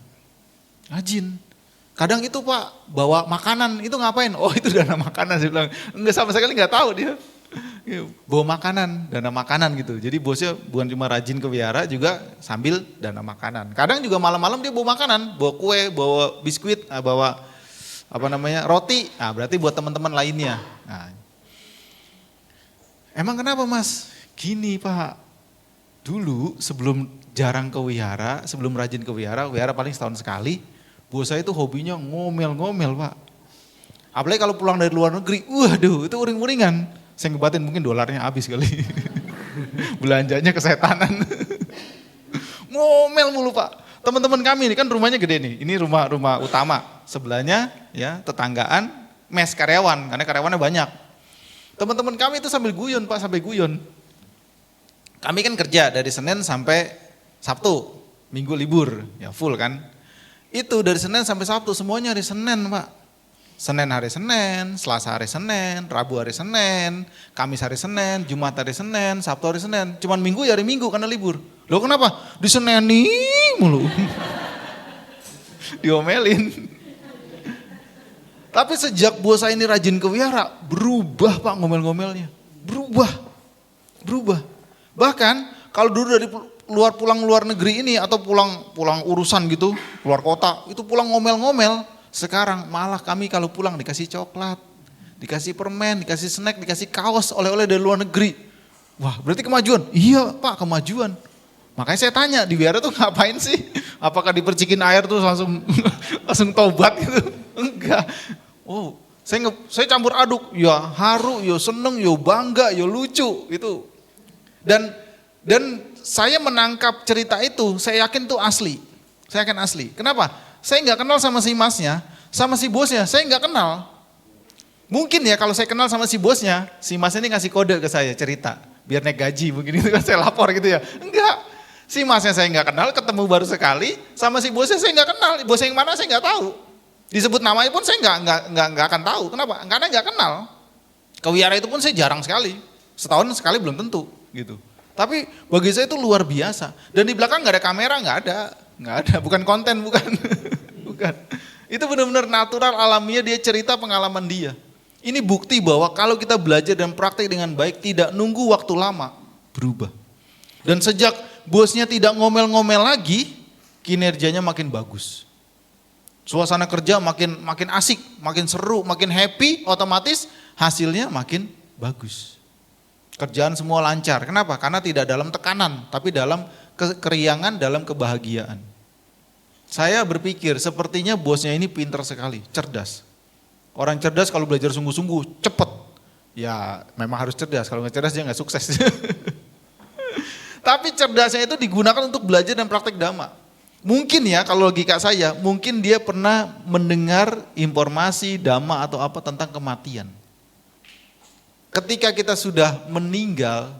Speaker 1: Rajin. Kadang itu Pak bawa makanan, itu ngapain? Oh itu dana makanan, saya bilang. Enggak, sama sekali enggak tahu dia. Bawa makanan, dana makanan gitu. Jadi bosnya bukan cuma rajin ke wihara, juga sambil dana makanan. Kadang juga malam-malam dia bawa makanan, bawa kue, bawa biskuit, bawa roti. Nah, berarti buat teman-teman lainnya. Nah, emang kenapa Mas? Gini Pak, dulu sebelum jarang ke wihara, sebelum rajin ke wihara paling setahun sekali, bos saya itu hobinya ngomel-ngomel Pak. Apalagi kalau pulang dari luar negeri, waduh itu uring-uringan. Saya ngebatin mungkin dolarnya habis kali. Belanjanya kesetanan. Ngomel mulu Pak. Teman-teman kami ini kan rumahnya gede nih. Ini rumah utama. Sebelahnya ya tetanggaan mes karyawan karena karyawannya banyak. Teman-teman kami itu sambil guyon Pak, sampai guyon. Kami kan kerja dari Senin sampai Sabtu. Minggu libur, ya full kan. Itu dari Senin sampai Sabtu semuanya hari Senin Pak. Senin hari Senin, Selasa hari Senin, Rabu hari Senin, Kamis hari Senin, Jumat hari Senin, Sabtu hari Senin. Cuman Minggu ya hari Minggu karena libur. Loh kenapa? Diseneni mulu. Diomelin. Tapi sejak bos saya ini rajin ke wihara, berubah Pak ngomel-ngomelnya. Berubah. Bahkan kalau dulu dari pulang luar negeri ini atau pulang urusan gitu, keluar kota, itu pulang ngomel-ngomel. Sekarang malah kami kalau pulang dikasih coklat, dikasih permen, dikasih snack, dikasih kaos oleh-oleh dari luar negeri. Wah berarti kemajuan? Iya Pak kemajuan. Makanya saya tanya di biara tuh ngapain sih? Apakah dipercikin air tuh langsung langsung tobat gitu? Enggak. Oh, saya campur aduk, ya haru, ya seneng, ya bangga, ya lucu itu. Dan saya menangkap cerita itu, saya yakin tuh asli. Saya yakin asli. Kenapa? Saya nggak kenal sama si masnya, sama si bosnya, saya nggak kenal. Mungkin ya kalau saya kenal sama si bosnya, si masnya ini ngasih kode ke saya cerita, biar naik gaji mungkin itu kan saya lapor gitu ya. Enggak. Si masnya saya nggak kenal, ketemu baru sekali, sama si bosnya saya nggak kenal, bosnya yang mana saya nggak tahu. Disebut namanya pun saya nggak akan tahu. Kenapa? Karena nggak kenal. Ke wihara itu pun saya jarang sekali, setahun sekali belum tentu gitu. Tapi bagi saya itu luar biasa. Dan di belakang nggak ada kamera, nggak ada, bukan konten, bukan, bukan. Itu benar-benar natural, alamiah dia cerita pengalaman dia. Ini bukti bahwa kalau kita belajar dan praktik dengan baik, tidak nunggu waktu lama, berubah. Dan sejak bosnya tidak ngomel-ngomel lagi, kinerjanya makin bagus. Suasana kerja makin asik, makin seru, makin happy, otomatis hasilnya makin bagus. Kerjaan semua lancar. Kenapa? Karena tidak dalam tekanan, tapi dalam keriangan, dalam kebahagiaan. Saya berpikir sepertinya bosnya ini pintar sekali, cerdas. Orang cerdas kalau belajar sungguh-sungguh, cepet. Ya memang harus cerdas, kalau nggak cerdas dia nggak sukses. Tapi cerdasnya itu digunakan untuk belajar dan praktek dhamma. Mungkin ya kalau logika saya, mungkin dia pernah mendengar informasi dhamma atau apa tentang kematian. Ketika kita sudah meninggal,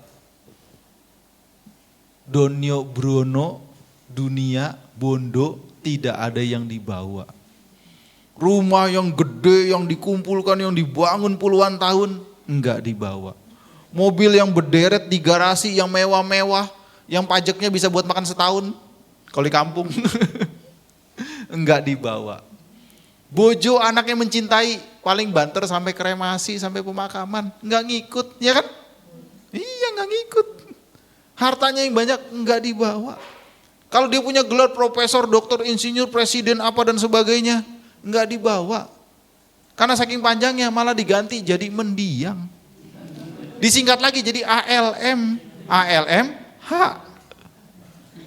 Speaker 1: donyo brono, dunia, bondo, tidak ada yang dibawa. Rumah yang gede, yang dikumpulkan, yang dibangun puluhan tahun, enggak dibawa. Mobil yang berderet di garasi, yang mewah-mewah, yang pajaknya bisa buat makan setahun, kalau di kampung, enggak dibawa. Bojo anak yang mencintai, paling banter sampai kremasi, sampai pemakaman, enggak ngikut, ya kan? Iya enggak ngikut. Hartanya yang banyak enggak dibawa. Kalau dia punya gelar profesor, doktor, insinyur, presiden, apa dan sebagainya, enggak dibawa. Karena saking panjangnya malah diganti jadi mendiang. Disingkat lagi jadi ALM, H.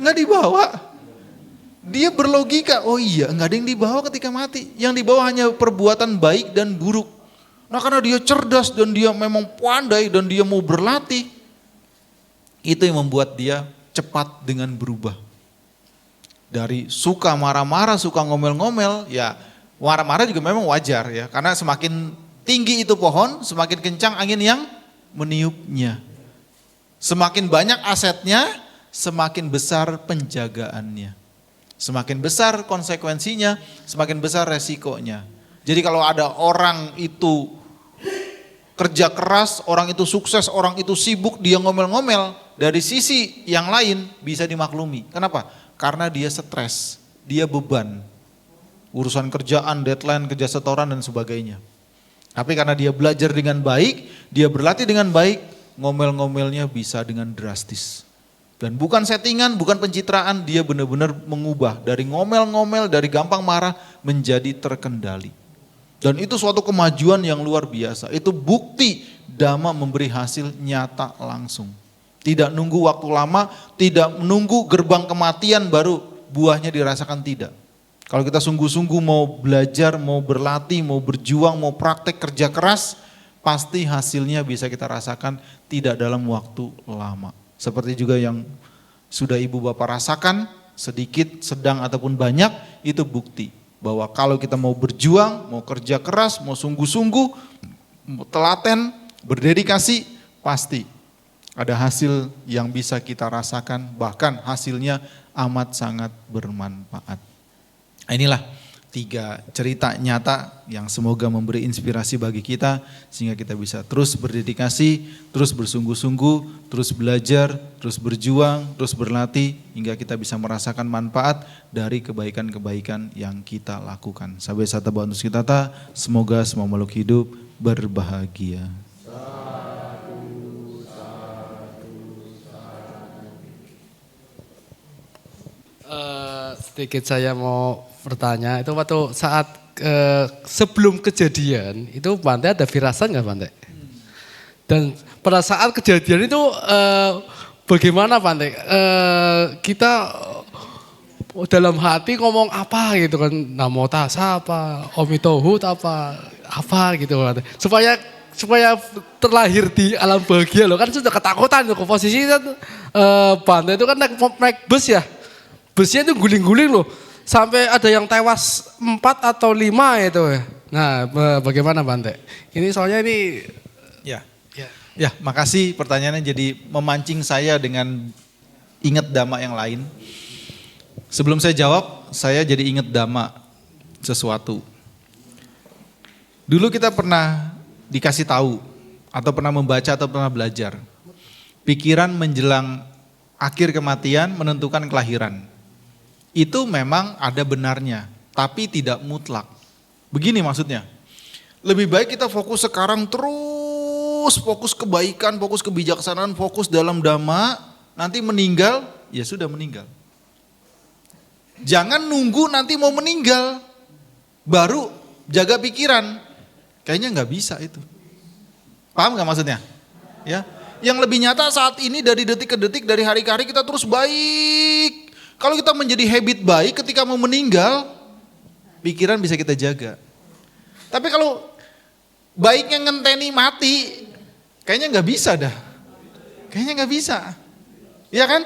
Speaker 1: Enggak dibawa. Dia berlogika, oh iya enggak ada yang dibawa ketika mati. Yang dibawa hanya perbuatan baik dan buruk. Nah karena dia cerdas dan dia memang pandai dan dia mau berlatih. Itu yang membuat dia cepat dengan berubah. Dari suka marah-marah, suka ngomel-ngomel, ya marah-marah juga memang wajar ya. Karena semakin tinggi itu pohon, semakin kencang angin yang meniupnya. Semakin banyak asetnya, semakin besar penjagaannya. Semakin besar konsekuensinya, semakin besar resikonya. Jadi kalau ada orang itu kerja keras, orang itu sukses, orang itu sibuk, dia ngomel-ngomel, dari sisi yang lain bisa dimaklumi. Kenapa? Karena dia stres, dia beban. Urusan kerjaan, deadline, kerja setoran dan sebagainya. Tapi karena dia belajar dengan baik, dia berlatih dengan baik, ngomel-ngomelnya bisa dengan drastis. Dan bukan settingan, bukan pencitraan, dia benar-benar mengubah dari ngomel-ngomel, dari gampang marah menjadi terkendali. Dan itu suatu kemajuan yang luar biasa. Itu bukti dhamma memberi hasil nyata langsung. Tidak nunggu waktu lama, tidak menunggu gerbang kematian baru buahnya dirasakan, tidak. Kalau kita sungguh-sungguh mau belajar, mau berlatih, mau berjuang, mau praktek kerja keras, pasti hasilnya bisa kita rasakan tidak dalam waktu lama. Seperti juga yang sudah ibu bapak rasakan, sedikit, sedang ataupun banyak, itu bukti bahwa kalau kita mau berjuang, mau kerja keras, mau sungguh-sungguh, mau telaten, berdedikasi, pasti ada hasil yang bisa kita rasakan, bahkan hasilnya amat sangat bermanfaat. Inilah 3 cerita nyata yang semoga memberi inspirasi bagi kita sehingga kita bisa terus berdedikasi, terus bersungguh-sungguh, terus belajar, terus berjuang, terus berlatih hingga kita bisa merasakan manfaat dari kebaikan-kebaikan yang kita lakukan. Sabbe sata bhavantu sukhitata, semoga semua makhluk hidup berbahagia.
Speaker 2: Sedikit saya mau bertanya, itu waktu saat sebelum kejadian itu Bante ada firasat nggak Bante? Dan pada saat kejadian itu bagaimana Bante? Kita dalam hati ngomong apa gitu kan, namo tassa apa, omitohut apa gitu kan. Supaya terlahir di alam bahagia loh, kan sudah ketakutan tuh posisi kan Bante itu kan naik bus ya. Busnya itu guling-guling loh. Sampai ada yang tewas 4 atau 5 itu ya. Nah, bagaimana Bante? Ini soalnya ini
Speaker 1: Ya, makasih pertanyaannya jadi memancing saya dengan ingat dhamma yang lain. Sebelum saya jawab, saya jadi ingat dhamma sesuatu. Dulu kita pernah dikasih tahu atau pernah membaca atau pernah belajar. Pikiran menjelang akhir kematian menentukan kelahiran. Itu memang ada benarnya, tapi tidak mutlak. Begini maksudnya. Lebih baik kita fokus sekarang terus fokus kebaikan, fokus kebijaksanaan, fokus dalam dhamma, nanti meninggal, ya sudah meninggal. Jangan nunggu nanti mau meninggal, baru jaga pikiran. Kayaknya nggak bisa itu. Paham nggak maksudnya? Ya, yang lebih nyata saat ini dari detik ke detik, dari hari ke hari kita terus baik. Kalau kita menjadi habit baik ketika mau meninggal, pikiran bisa kita jaga. Tapi kalau baiknya ngenteni mati, kayaknya nggak bisa dah. Kayaknya nggak bisa. Iya kan?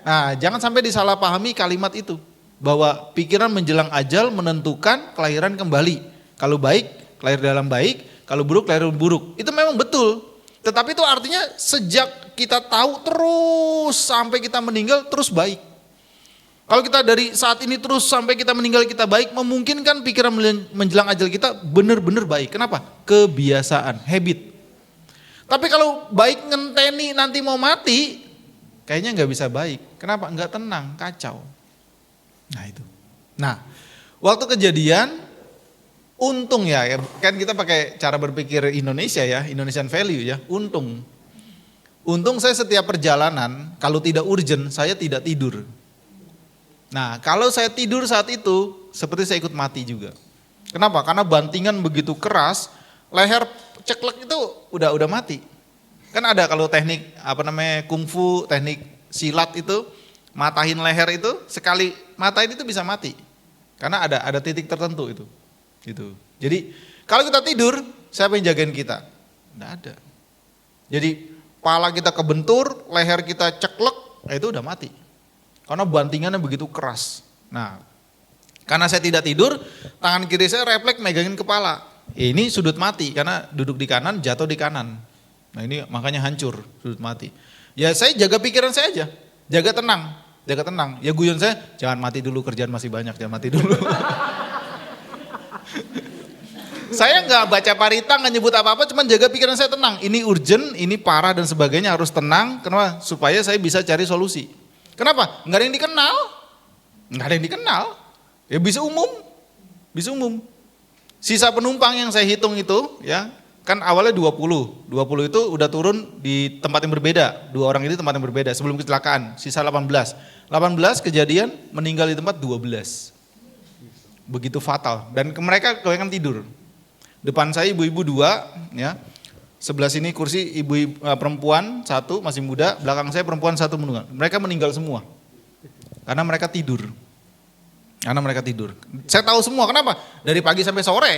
Speaker 1: Nah, jangan sampai disalahpahami kalimat itu. Bahwa pikiran menjelang ajal menentukan kelahiran kembali. Kalau baik, lahir dalam baik. Kalau buruk, lahir buruk. Itu memang betul. Tetapi itu artinya sejak kita tahu terus sampai kita meninggal terus baik. Kalau kita dari saat ini terus sampai kita meninggal kita baik, memungkinkan pikiran menjelang ajal kita benar-benar baik. Kenapa? Kebiasaan, habit. Tapi kalau baik ngenteni nanti mau mati, kayaknya nggak bisa baik. Kenapa? Nggak tenang, kacau. Nah itu. Nah, waktu kejadian, untung ya, kan kita pakai cara berpikir Indonesia ya, Indonesian value ya, untung. Untung saya setiap perjalanan, kalau tidak urgent, saya tidak tidur. Nah, kalau saya tidur saat itu, seperti saya ikut mati juga. Kenapa? Karena bantingan begitu keras, leher ceklek itu udah mati. Kan ada kalau teknik kungfu, teknik silat itu, matahin leher itu, sekali matain itu bisa mati. Karena ada titik tertentu itu. Gitu. Jadi, kalau kita tidur, siapa yang jagain kita? Nggak ada. Jadi, kepala kita kebentur, leher kita ceklek, itu udah mati. Karena bantingannya begitu keras. Nah, karena saya tidak tidur, tangan kiri saya refleks megangin kepala. Ini sudut mati, karena duduk di kanan, jatuh di kanan. Nah ini makanya hancur, sudut mati. Ya saya jaga pikiran saya aja, jaga tenang. Ya guyon saya, jangan mati dulu, kerjaan masih banyak, jangan mati dulu. Saya nggak baca parita, nggak nyebut apa-apa, cuman jaga pikiran saya tenang. Ini urgent, ini parah dan sebagainya, harus tenang. Kenapa? Supaya saya bisa cari solusi. Kenapa? Nggak ada yang dikenal. Ya bisa umum. Sisa penumpang yang saya hitung itu, ya kan awalnya 20 itu udah turun di tempat yang berbeda. 2 orang ini tempat yang berbeda sebelum kecelakaan. Sisa 18 kejadian meninggal di tempat 12. Begitu fatal. Dan mereka kebanyakan tidur. Depan saya ibu-ibu 2, ya. Sebelah sini kursi ibu perempuan 1 masih muda, belakang saya perempuan 1 meninggal. Mereka meninggal semua. Karena mereka tidur. Saya tahu semua, kenapa? Dari pagi sampai sore.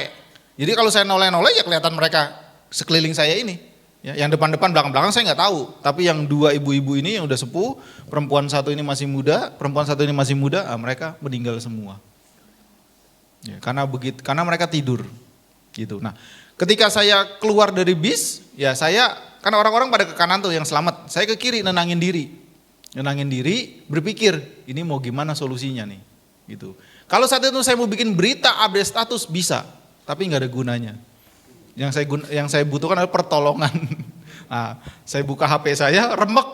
Speaker 1: Jadi kalau saya noleh-noleh ya kelihatan mereka sekeliling saya ini. Ya, yang depan-depan, belakang-belakang saya nggak tahu. Tapi yang 2 ibu-ibu ini yang udah sepuh, perempuan 1 ini masih muda, mereka meninggal semua. Ya, karena mereka tidur. Gitu. Nah, ketika saya keluar dari bis, ya kan orang-orang pada ke kanan tuh yang selamat. Saya ke kiri nenangin diri, berpikir ini mau gimana solusinya nih. Gitu. Kalau saat itu saya mau bikin berita update status bisa, tapi nggak ada gunanya. Yang saya butuhkan adalah pertolongan. Nah, saya buka HP saya, remek,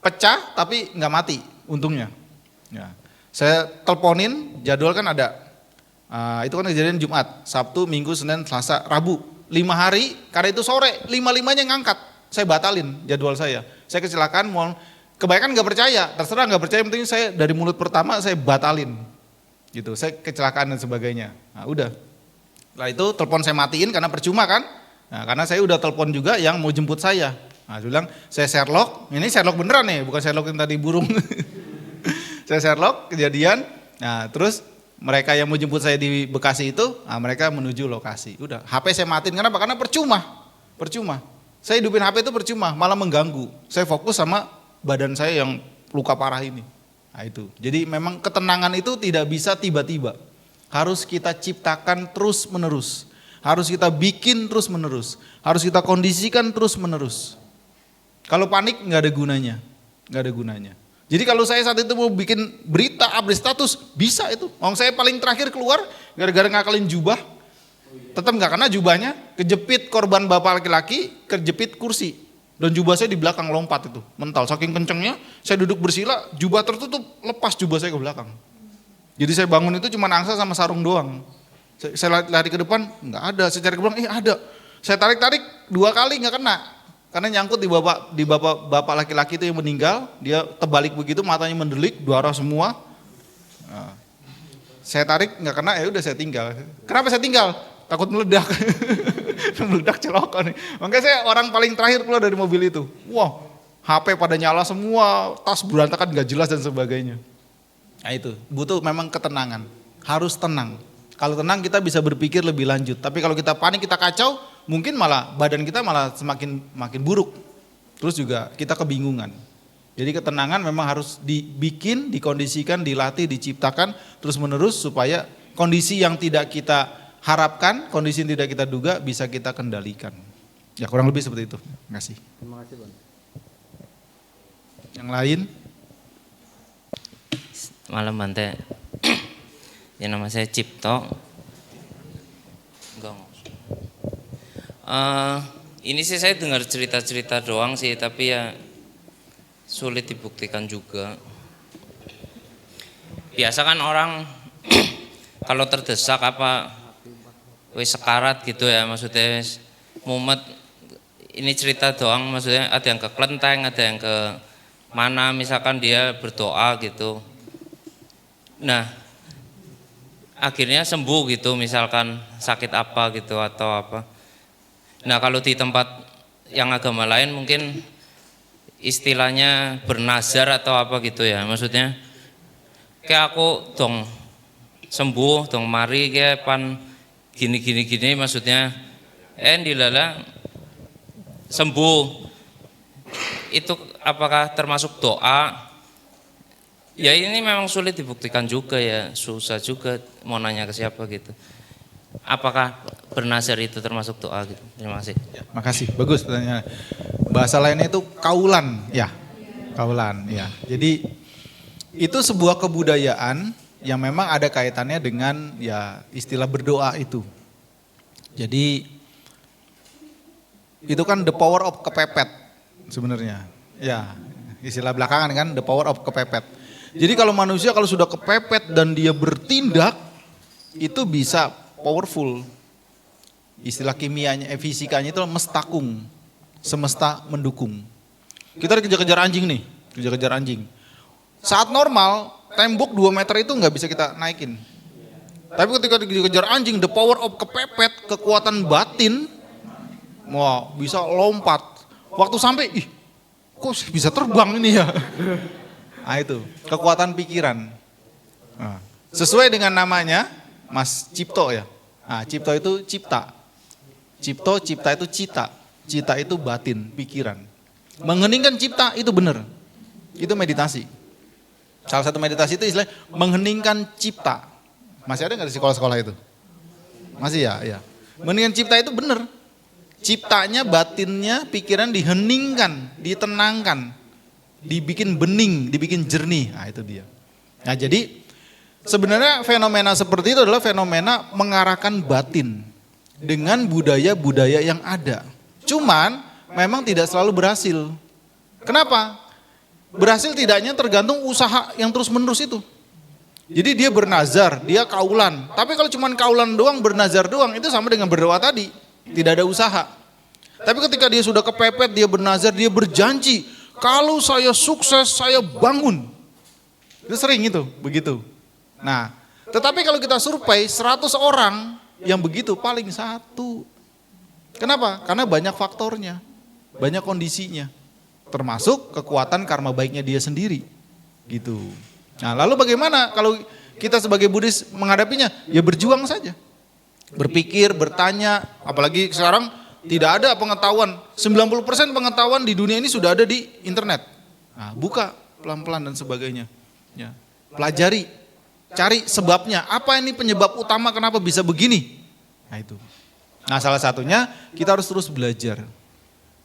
Speaker 1: pecah, tapi nggak mati, untungnya. Ya. Saya teleponin, jadwal kan ada. Itu kan kejadian Jumat, Sabtu, Minggu, Senin, Selasa, Rabu. 5 hari, karena itu sore, 5-5-nya ngangkat. Saya batalin jadwal saya. Saya kecelakaan, kebanyakan nggak percaya, terserah nggak percaya, penting saya dari mulut pertama saya batalin. Gitu, saya kecelakaan dan sebagainya. Nah udah, setelah itu telepon saya matiin karena percuma kan. Nah, karena saya udah telepon juga yang mau jemput saya. Nah, dia bilang, saya Sherlock, ini Sherlock beneran nih, bukan Sherlock yang tadi burung. Saya Sherlock, kejadian, nah terus mereka yang mau jemput saya di Bekasi itu, nah mereka menuju lokasi. Udah, HP saya matiin, kenapa? Karena percuma. Saya hidupin HP itu percuma, malah mengganggu. Saya fokus sama badan saya yang luka parah ini. Nah itu, jadi memang ketenangan itu tidak bisa tiba-tiba. Harus kita ciptakan terus menerus. Harus kita bikin terus menerus. Harus kita kondisikan terus menerus. Kalau panik nggak ada gunanya. Jadi kalau saya saat itu mau bikin berita, update status, bisa itu. Saya paling terakhir keluar gara-gara ngakalin jubah, tetap nggak kena jubahnya, kejepit korban bapak laki-laki, kejepit kursi. Dan jubah saya di belakang lompat itu, mental. Saking kencengnya, saya duduk bersila, jubah tertutup, lepas jubah saya ke belakang. Jadi saya bangun itu cuma angsa sama sarung doang. Saya lari ke depan, nggak ada. Saya cari ke belakang, ada. Saya tarik 2 kali nggak kena. Karena nyangkut di bapak laki-laki itu yang meninggal, dia terbalik begitu, matanya mendelik, darah semua. Nah, saya tarik nggak kena, ya udah saya tinggal. Kenapa saya tinggal? Takut meledak. Meledak celaka nih. Makanya saya orang paling terakhir keluar dari mobil itu. Wah, HP pada nyala semua, tas berantakan nggak jelas dan sebagainya. Nah itu, butuh memang ketenangan. Harus tenang. Kalau tenang kita bisa berpikir lebih lanjut. Tapi kalau kita panik, kita kacau, mungkin malah badan kita malah makin buruk. Terus juga kita kebingungan. Jadi ketenangan memang harus dibikin, dikondisikan, dilatih, diciptakan terus menerus supaya kondisi yang tidak kita harapkan, kondisi yang tidak kita duga bisa kita kendalikan. Ya kurang lebih seperti itu. Terima kasih.
Speaker 3: Terima kasih, Bang.
Speaker 1: Yang lain?
Speaker 4: Malam Bante. Ya nama saya Cipto. Ini sih saya dengar cerita-cerita doang sih, tapi ya sulit dibuktikan juga. Biasa kan orang kalau terdesak apa wis sekarat gitu ya, maksudnya mumet. Ini cerita doang, maksudnya ada yang ke kelenteng, ada yang ke mana, misalkan dia berdoa gitu. Nah, akhirnya sembuh gitu, misalkan sakit apa gitu atau apa. Nah, kalau di tempat yang agama lain mungkin istilahnya bernazar atau apa gitu ya, maksudnya kayak aku dong sembuh, dong mari kayak pan gini, maksudnya dilala sembuh. Itu apakah termasuk doa? Ya ini memang sulit dibuktikan juga ya, susah juga mau nanya ke siapa gitu. Apakah bernazar itu termasuk doa gitu? Terima kasih.
Speaker 1: Ya, makasih, bagus pertanyaannya. Bahasa lainnya itu kaulan, ya. Kaulan, ya. Jadi itu sebuah kebudayaan yang memang ada kaitannya dengan ya istilah berdoa itu. Jadi itu kan the power of kepepet sebenarnya. Ya, istilah belakangan kan the power of kepepet. Jadi kalau manusia kalau sudah kepepet dan dia bertindak itu bisa powerful. Istilah kimianya, fisikanya itu mestakung, semesta mendukung. Kita dikejar-kejar anjing nih, kejar-kejar anjing. Saat normal, tembok 2 meter itu nggak bisa kita naikin. Tapi ketika dikejar anjing, the power of kepepet, kekuatan batin, wah bisa lompat. Waktu sampai, ih kok bisa terbang ini ya. Nah itu, kekuatan pikiran. Nah, sesuai dengan namanya, Mas Cipto ya. Nah, Cipto itu cipta. Cipta itu cita. Cita itu batin, pikiran. Mengheningkan cipta itu benar. Itu meditasi. Salah satu meditasi itu istilah mengheningkan cipta. Masih ada nggak di sekolah-sekolah itu? Masih ya, ya. Mengheningkan cipta itu benar. Ciptanya, batinnya, pikiran diheningkan, ditenangkan, dibikin bening, dibikin jernih. Nah itu dia. Nah jadi sebenarnya fenomena seperti itu adalah fenomena mengarahkan batin dengan budaya-budaya yang ada. Cuman memang tidak selalu berhasil. Kenapa? Berhasil tidaknya tergantung usaha yang terus-menerus itu. Jadi dia bernazar, dia kaulan. Tapi kalau cuma kaulan doang, bernazar doang, itu sama dengan berdoa tadi. Tidak ada usaha. Tapi ketika dia sudah kepepet, dia bernazar, dia berjanji, kalau saya sukses, saya bangun. Itu sering itu, begitu. Nah, tetapi kalau kita survei 100 orang yang begitu paling 1. Kenapa? Karena banyak faktornya. banyak kondisinya. Termasuk kekuatan karma baiknya dia sendiri. Gitu. Nah, lalu bagaimana kalau kita sebagai Buddhis menghadapinya? Ya berjuang saja. Berpikir, bertanya, apalagi sekarang tidak ada pengetahuan. 90% pengetahuan di dunia ini sudah ada di internet. Nah, buka pelan-pelan dan sebagainya. Ya. Pelajari, cari sebabnya. Apa ini penyebab utama kenapa bisa begini? Nah itu. Nah salah satunya kita harus terus belajar.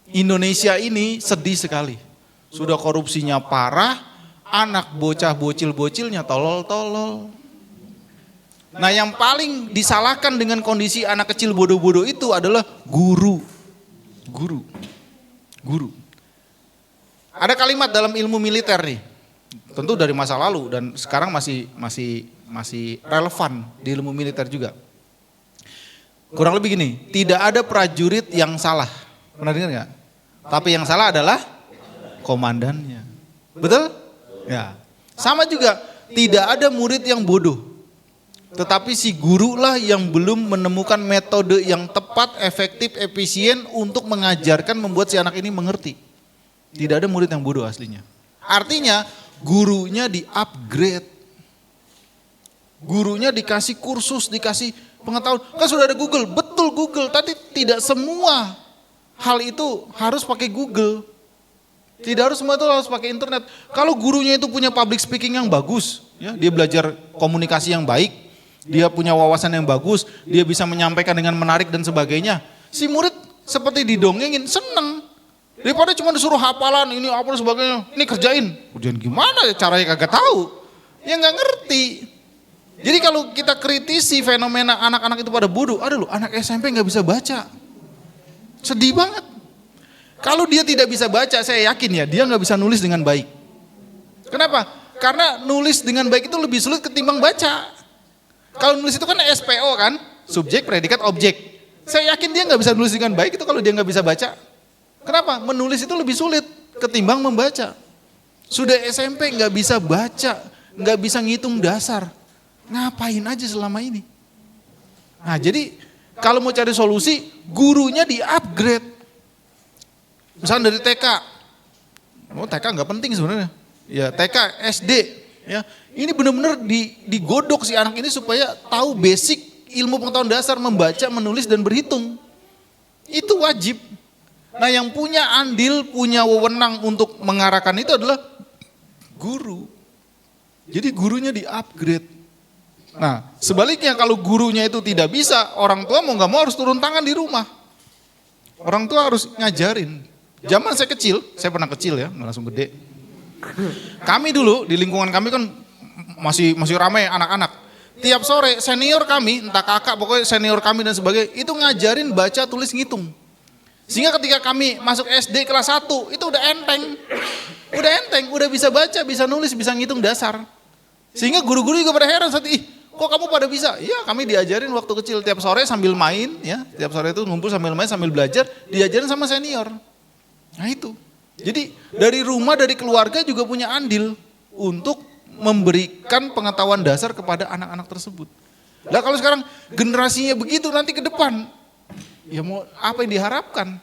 Speaker 1: Indonesia ini sedih sekali. Sudah korupsinya parah, anak bocah bocil-bocilnya tolol-tolol. Nah yang paling disalahkan dengan kondisi anak kecil bodoh-bodoh itu adalah guru. Guru. Ada kalimat dalam ilmu militer nih, tentu dari masa lalu dan sekarang masih relevan di ilmu militer juga. Kurang lebih gini, tidak ada prajurit yang salah. Pernah dengar nggak? Tapi yang salah adalah komandannya. Betul? Ya. Sama juga, tidak ada murid yang bodoh. Tetapi si guru lah yang belum menemukan metode yang tepat, efektif, efisien untuk mengajarkan, membuat si anak ini mengerti. Tidak ada murid yang bodoh aslinya. Artinya gurunya di-upgrade. Gurunya dikasih kursus, dikasih pengetahuan. Kan sudah ada Google, betul Google. Tapi tidak semua hal itu harus pakai Google. Tidak harus semua itu harus pakai internet. Kalau gurunya itu punya public speaking yang bagus, ya, dia belajar komunikasi yang baik, dia punya wawasan yang bagus, dia bisa menyampaikan dengan menarik dan sebagainya. Si murid seperti didongengin, seneng. Daripada cuma disuruh hafalan, ini apa dan sebagainya, ini kerjain. Kerjain gimana ya, caranya kagak tahu. Ya nggak ngerti. Jadi kalau kita kritisi fenomena anak-anak itu pada bodoh, ada loh anak SMP nggak bisa baca. Sedih banget. Kalau dia tidak bisa baca, saya yakin ya dia nggak bisa nulis dengan baik. Kenapa? Karena nulis dengan baik itu lebih sulit ketimbang baca. Kalau nulis itu kan SPO kan, subjek, predikat, objek. Saya yakin dia nggak bisa nulis dengan baik itu kalau dia nggak bisa baca. Kenapa? Menulis itu lebih sulit ketimbang membaca. Sudah SMP nggak bisa baca, nggak bisa ngitung dasar. Ngapain aja selama ini? Nah jadi kalau mau cari solusi, gurunya di-upgrade. Misalnya dari TK. Oh TK nggak penting sebenarnya. Ya TK, SD. Ya, ini benar-benar digodok si anak ini supaya tahu basic ilmu pengetahuan dasar membaca, menulis dan berhitung. Itu wajib. Nah yang punya andil, punya wewenang untuk mengarahkan itu adalah guru. Jadi gurunya di-upgrade. Nah sebaliknya kalau gurunya itu tidak bisa, orang tua mau gak mau harus turun tangan di rumah. Orang tua harus ngajarin. Zaman saya kecil, saya pernah kecil ya, nggak langsung gede. Kami dulu di lingkungan kami kan masih ramai anak-anak. Tiap sore senior kami, entah kakak pokoknya senior kami dan sebagainya, itu ngajarin baca, tulis, ngitung. Sehingga ketika kami masuk SD kelas 1 itu udah enteng. Udah bisa baca, bisa nulis, bisa ngitung dasar. Sehingga guru-guru juga pada heran saat kok kamu pada bisa? Iya, kami diajarin waktu kecil tiap sore sambil main ya. Tiap sore itu ngumpul sambil main, sambil belajar, diajarin sama senior. Nah itu. Jadi dari rumah, dari keluarga juga punya andil untuk memberikan pengetahuan dasar kepada anak-anak tersebut. Nah kalau sekarang generasinya begitu nanti ke depan, ya mau apa yang diharapkan?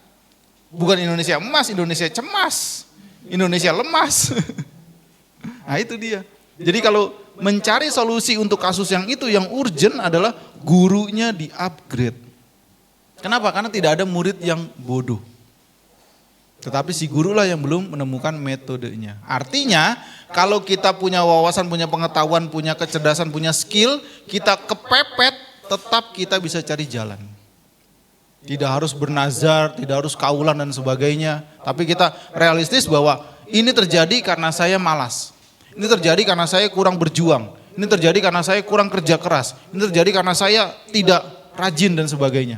Speaker 1: Bukan Indonesia emas, Indonesia cemas, Indonesia lemas. Nah itu dia. Jadi kalau mencari solusi untuk kasus yang itu, yang urgent adalah gurunya di-upgrade. Kenapa? Karena tidak ada murid yang bodoh. Tetapi si guru lah yang belum menemukan metodenya. Artinya kalau kita punya wawasan, punya pengetahuan, punya kecerdasan, punya skill, kita kepepet, tetap kita bisa cari jalan. Tidak harus bernazar, tidak harus kaulan dan sebagainya. Tapi kita realistis bahwa ini terjadi karena saya malas. Ini terjadi karena saya kurang berjuang. Ini terjadi karena saya kurang kerja keras. Ini terjadi karena saya tidak rajin dan sebagainya.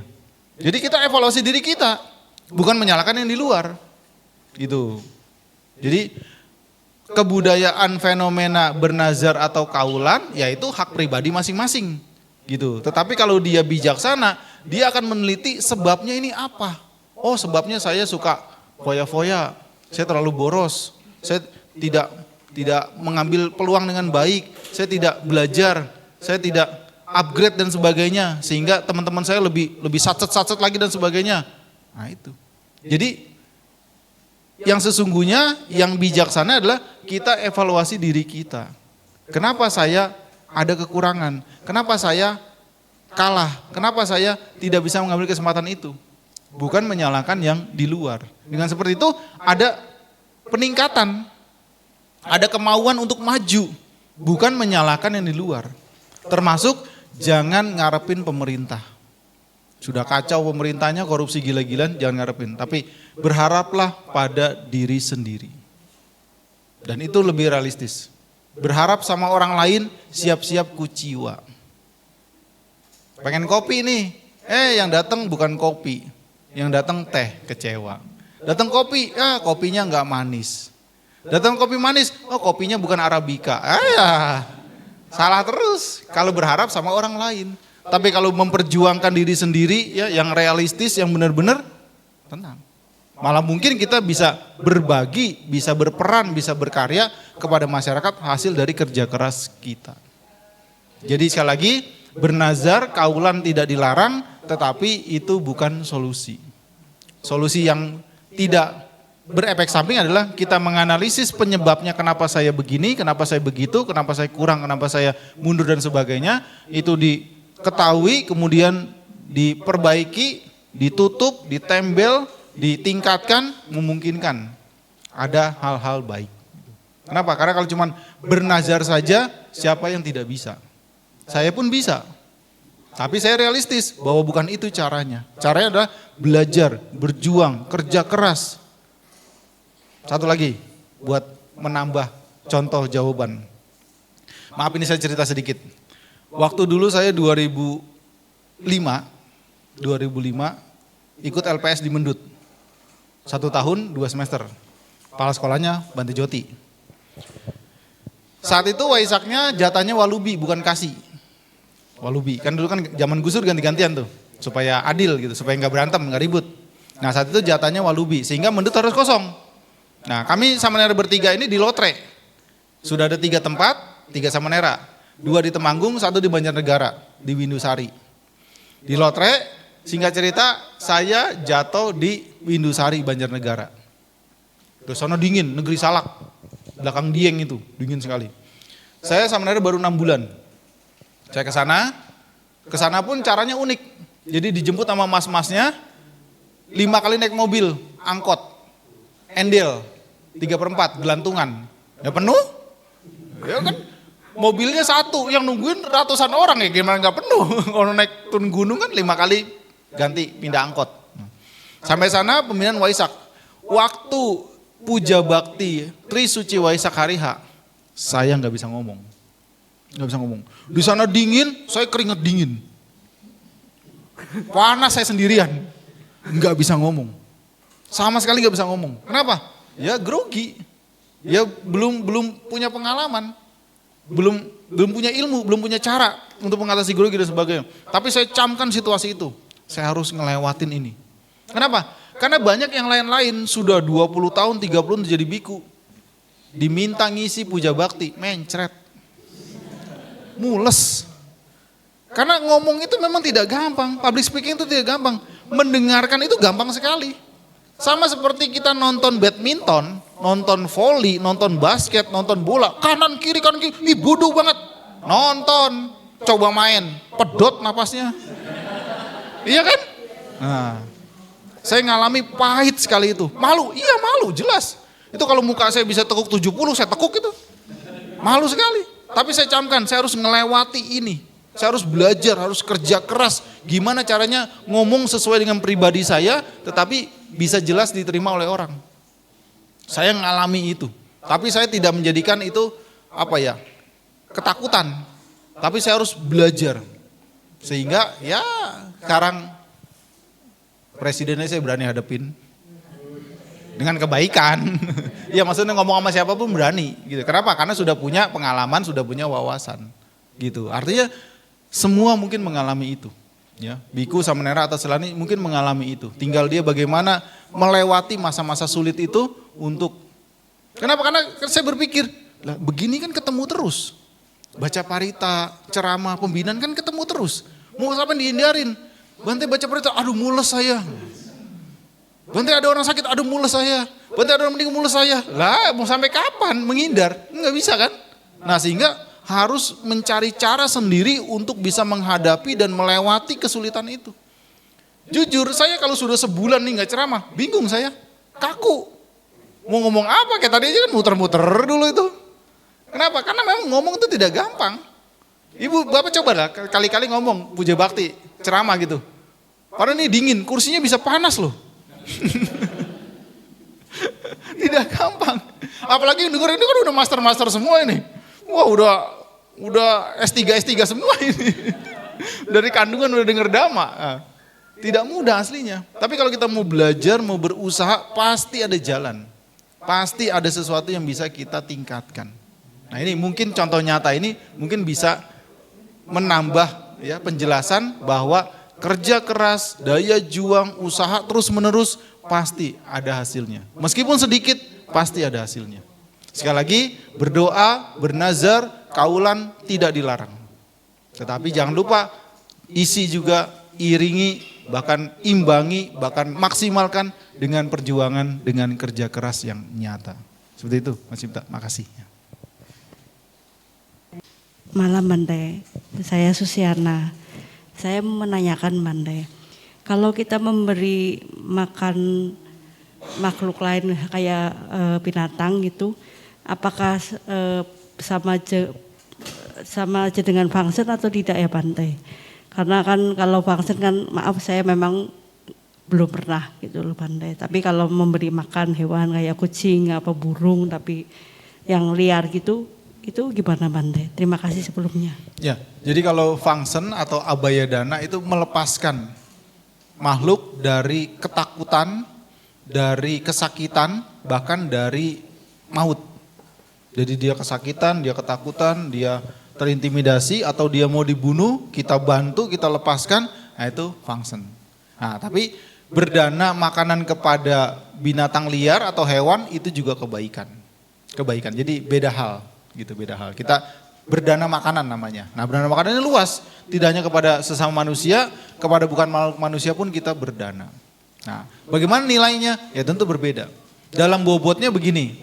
Speaker 1: Jadi kita evaluasi diri kita, bukan menyalahkan yang di luar. Gitu. Jadi kebudayaan fenomena bernazar atau kaulan yaitu hak pribadi masing-masing. Gitu. Tetapi kalau dia bijaksana, dia akan meneliti sebabnya ini apa. Oh, sebabnya saya suka foya-foya, saya terlalu boros, saya tidak mengambil peluang dengan baik, saya tidak belajar, saya tidak upgrade dan sebagainya, sehingga teman-teman saya lebih satset lagi dan sebagainya. Nah itu. Jadi yang sesungguhnya yang bijaksana adalah kita evaluasi diri kita. Kenapa saya ada kekurangan? Kenapa saya kalah? Kenapa saya tidak bisa mengambil kesempatan itu? Bukan menyalahkan yang di luar. Dengan seperti itu ada peningkatan, ada kemauan untuk maju, bukan menyalahkan yang di luar. Termasuk jangan ngarepin pemerintah. Sudah kacau pemerintahnya, korupsi gila-gilaan, jangan ngarepin. Tapi berharaplah pada diri sendiri. Dan itu lebih realistis. Berharap sama orang lain, siap-siap kuciwa. Pengen kopi nih, yang datang bukan kopi. Yang datang teh, kecewa. Datang kopi, kopinya nggak manis. Datang kopi manis, kopinya bukan Arabica. Salah terus kalau berharap sama orang lain. Tapi kalau memperjuangkan diri sendiri ya yang realistis, yang benar-benar tenang. Malah mungkin kita bisa berbagi, bisa berperan, bisa berkarya kepada masyarakat hasil dari kerja keras kita. Jadi sekali lagi, bernazar kaulan tidak dilarang, tetapi itu bukan solusi. Solusi yang tidak berefek samping adalah kita menganalisis penyebabnya kenapa saya begini, kenapa saya begitu, kenapa saya kurang, kenapa saya mundur dan sebagainya. Itu diketahui, kemudian diperbaiki, ditutup, ditembel, ditingkatkan, memungkinkan ada hal-hal baik. Kenapa? Karena kalau cuma bernazar saja, siapa yang tidak bisa? Saya pun bisa. Tapi saya realistis bahwa bukan itu caranya. Caranya adalah belajar, berjuang, kerja keras. Satu lagi buat menambah contoh jawaban. Maaf ini saya cerita sedikit. Waktu dulu saya 2005 ikut LPS di Mendut. 1 tahun 2 semester. Kepala sekolahnya Bante Joti. Saat itu Waisaknya jatahnya Walubi bukan Kasih. Walubi, kan dulu kan zaman Gus Dur ganti-gantian tuh, supaya adil gitu, supaya nggak berantem, nggak ribut. Nah saat itu jatahnya Walubi, sehingga Mendut harus kosong. Nah kami Samanera bertiga ini di Lotre, sudah ada 3 tempat, 3 Samanera, 2 di Temanggung, 1 di Banjarnegara, di Windusari. Di Lotre, singkat cerita, saya jatuh di Windusari, Banjarnegara. Terus sana dingin, negeri salak, belakang Dieng itu, dingin sekali. Saya Samanera baru 6 bulan. Saya ke sana pun caranya unik. Jadi dijemput sama mas-masnya, 5 kali naik mobil, angkot, endel, 3/4, gelantungan. Ya penuh? Ya kan, mobilnya 1, yang nungguin ratusan orang ya gimana nggak penuh. Kalau naik turun gunung kan 5 kali ganti pindah angkot. Sampai sana pembinaan Waisak. Waktu puja bakti Tri Suci Waisak hari H, saya nggak bisa ngomong. Nggak bisa ngomong. Di sana dingin, saya keringat dingin. Panas saya sendirian. Nggak bisa ngomong. Sama sekali nggak bisa ngomong. Kenapa? Ya grogi. Ya belum punya pengalaman. Belum punya ilmu, belum punya cara untuk mengatasi grogi dan sebagainya. Tapi saya camkan situasi itu. Saya harus ngelewatin ini. Kenapa? Karena banyak yang lain-lain sudah 20 tahun, 30 tahun jadi biku. Diminta ngisi puja bakti, mencret. Mules. Karena ngomong itu memang tidak gampang, public speaking itu tidak gampang, mendengarkan itu gampang sekali. Sama seperti kita nonton badminton, nonton volley, nonton basket, nonton bola, kanan kiri, ih bodoh banget. Nonton, coba main, pedot napasnya. Iya kan? Nah, saya ngalami pahit sekali itu. Malu, iya malu, jelas. Itu kalau muka saya bisa tekuk 70, saya tekuk itu. Malu sekali. Tapi saya camkan, saya harus melewati ini. Saya harus belajar, harus kerja keras. Gimana caranya ngomong sesuai dengan pribadi saya, tetapi bisa jelas diterima oleh orang. Saya ngalami itu. Tapi saya tidak menjadikan itu ketakutan. Tapi saya harus belajar. Sehingga ya sekarang presidennya saya berani hadapin. Dengan kebaikan. Ya maksudnya ngomong sama siapapun berani gitu. Kenapa? Karena sudah punya pengalaman, sudah punya wawasan. Gitu. Artinya semua mungkin mengalami itu. Ya, biku Samanera atau Selani mungkin mengalami itu. Tinggal dia bagaimana melewati masa-masa sulit itu untuk. Kenapa? Karena saya berpikir, lah begini kan ketemu terus. Baca parita, ceramah, pembinaan kan ketemu terus. Mau sampai dihindarin. Bante baca parita, aduh mules saya. Bante ada orang sakit, ada mules saya. Bante ada orang meninggal, mules saya. Lah mau sampai kapan menghindar? Nggak bisa kan? Nah sehingga harus mencari cara sendiri untuk bisa menghadapi dan melewati kesulitan itu. Jujur saya kalau sudah sebulan nih nggak ceramah, bingung saya, kaku. Mau ngomong apa, kayak tadi aja kan muter-muter dulu itu. Kenapa? Karena memang ngomong itu tidak gampang. Ibu, Bapak coba lah kali-kali ngomong puja bakti, ceramah gitu. Padahal ini dingin, kursinya bisa panas loh. Tidak gampang. Apalagi yang denger ini kan udah master-master semua ini. Wah udah S3 semua ini. Dari kandungan udah denger dhamma. Nah, tidak mudah aslinya. Tapi kalau kita mau belajar, mau berusaha, pasti ada jalan. Pasti ada sesuatu yang bisa kita tingkatkan. Nah ini mungkin contoh nyata ini mungkin bisa menambah ya penjelasan bahwa kerja keras, daya juang, usaha terus menerus pasti ada hasilnya. Meskipun sedikit pasti ada hasilnya. Sekali lagi berdoa, bernazar, kaulan tidak dilarang. Tetapi jangan lupa isi juga, iringi, bahkan imbangi, bahkan maksimalkan dengan perjuangan, dengan kerja keras yang nyata. Seperti itu Mas Cipta, makasih.
Speaker 3: Malam Bante, saya Susiana. Saya menanyakan Bante, kalau kita memberi makan makhluk lain kayak binatang gitu, apakah sama aja dengan fungsi atau tidak ya Bante? Karena kan kalau fungsi kan maaf saya memang belum pernah gitu loh Bante. Tapi kalau memberi makan hewan kayak kucing apa burung tapi yang liar gitu, itu gimana Bante? Terima kasih sebelumnya.
Speaker 1: Ya, jadi kalau fungsen atau abayadana itu melepaskan makhluk dari ketakutan, dari kesakitan, bahkan dari maut. Jadi dia kesakitan, dia ketakutan, dia terintimidasi atau dia mau dibunuh, kita bantu, kita lepaskan, nah itu fungsen. Nah tapi berdana makanan kepada binatang liar atau hewan itu juga kebaikan. Kebaikan, jadi beda hal. Gitu beda hal. Kita berdana makanan namanya. Nah berdana makanan ini luas, tidak hanya kepada sesama manusia, kepada bukan makhluk manusia pun kita berdana. Nah bagaimana nilainya? Ya tentu berbeda. Dalam bobotnya begini,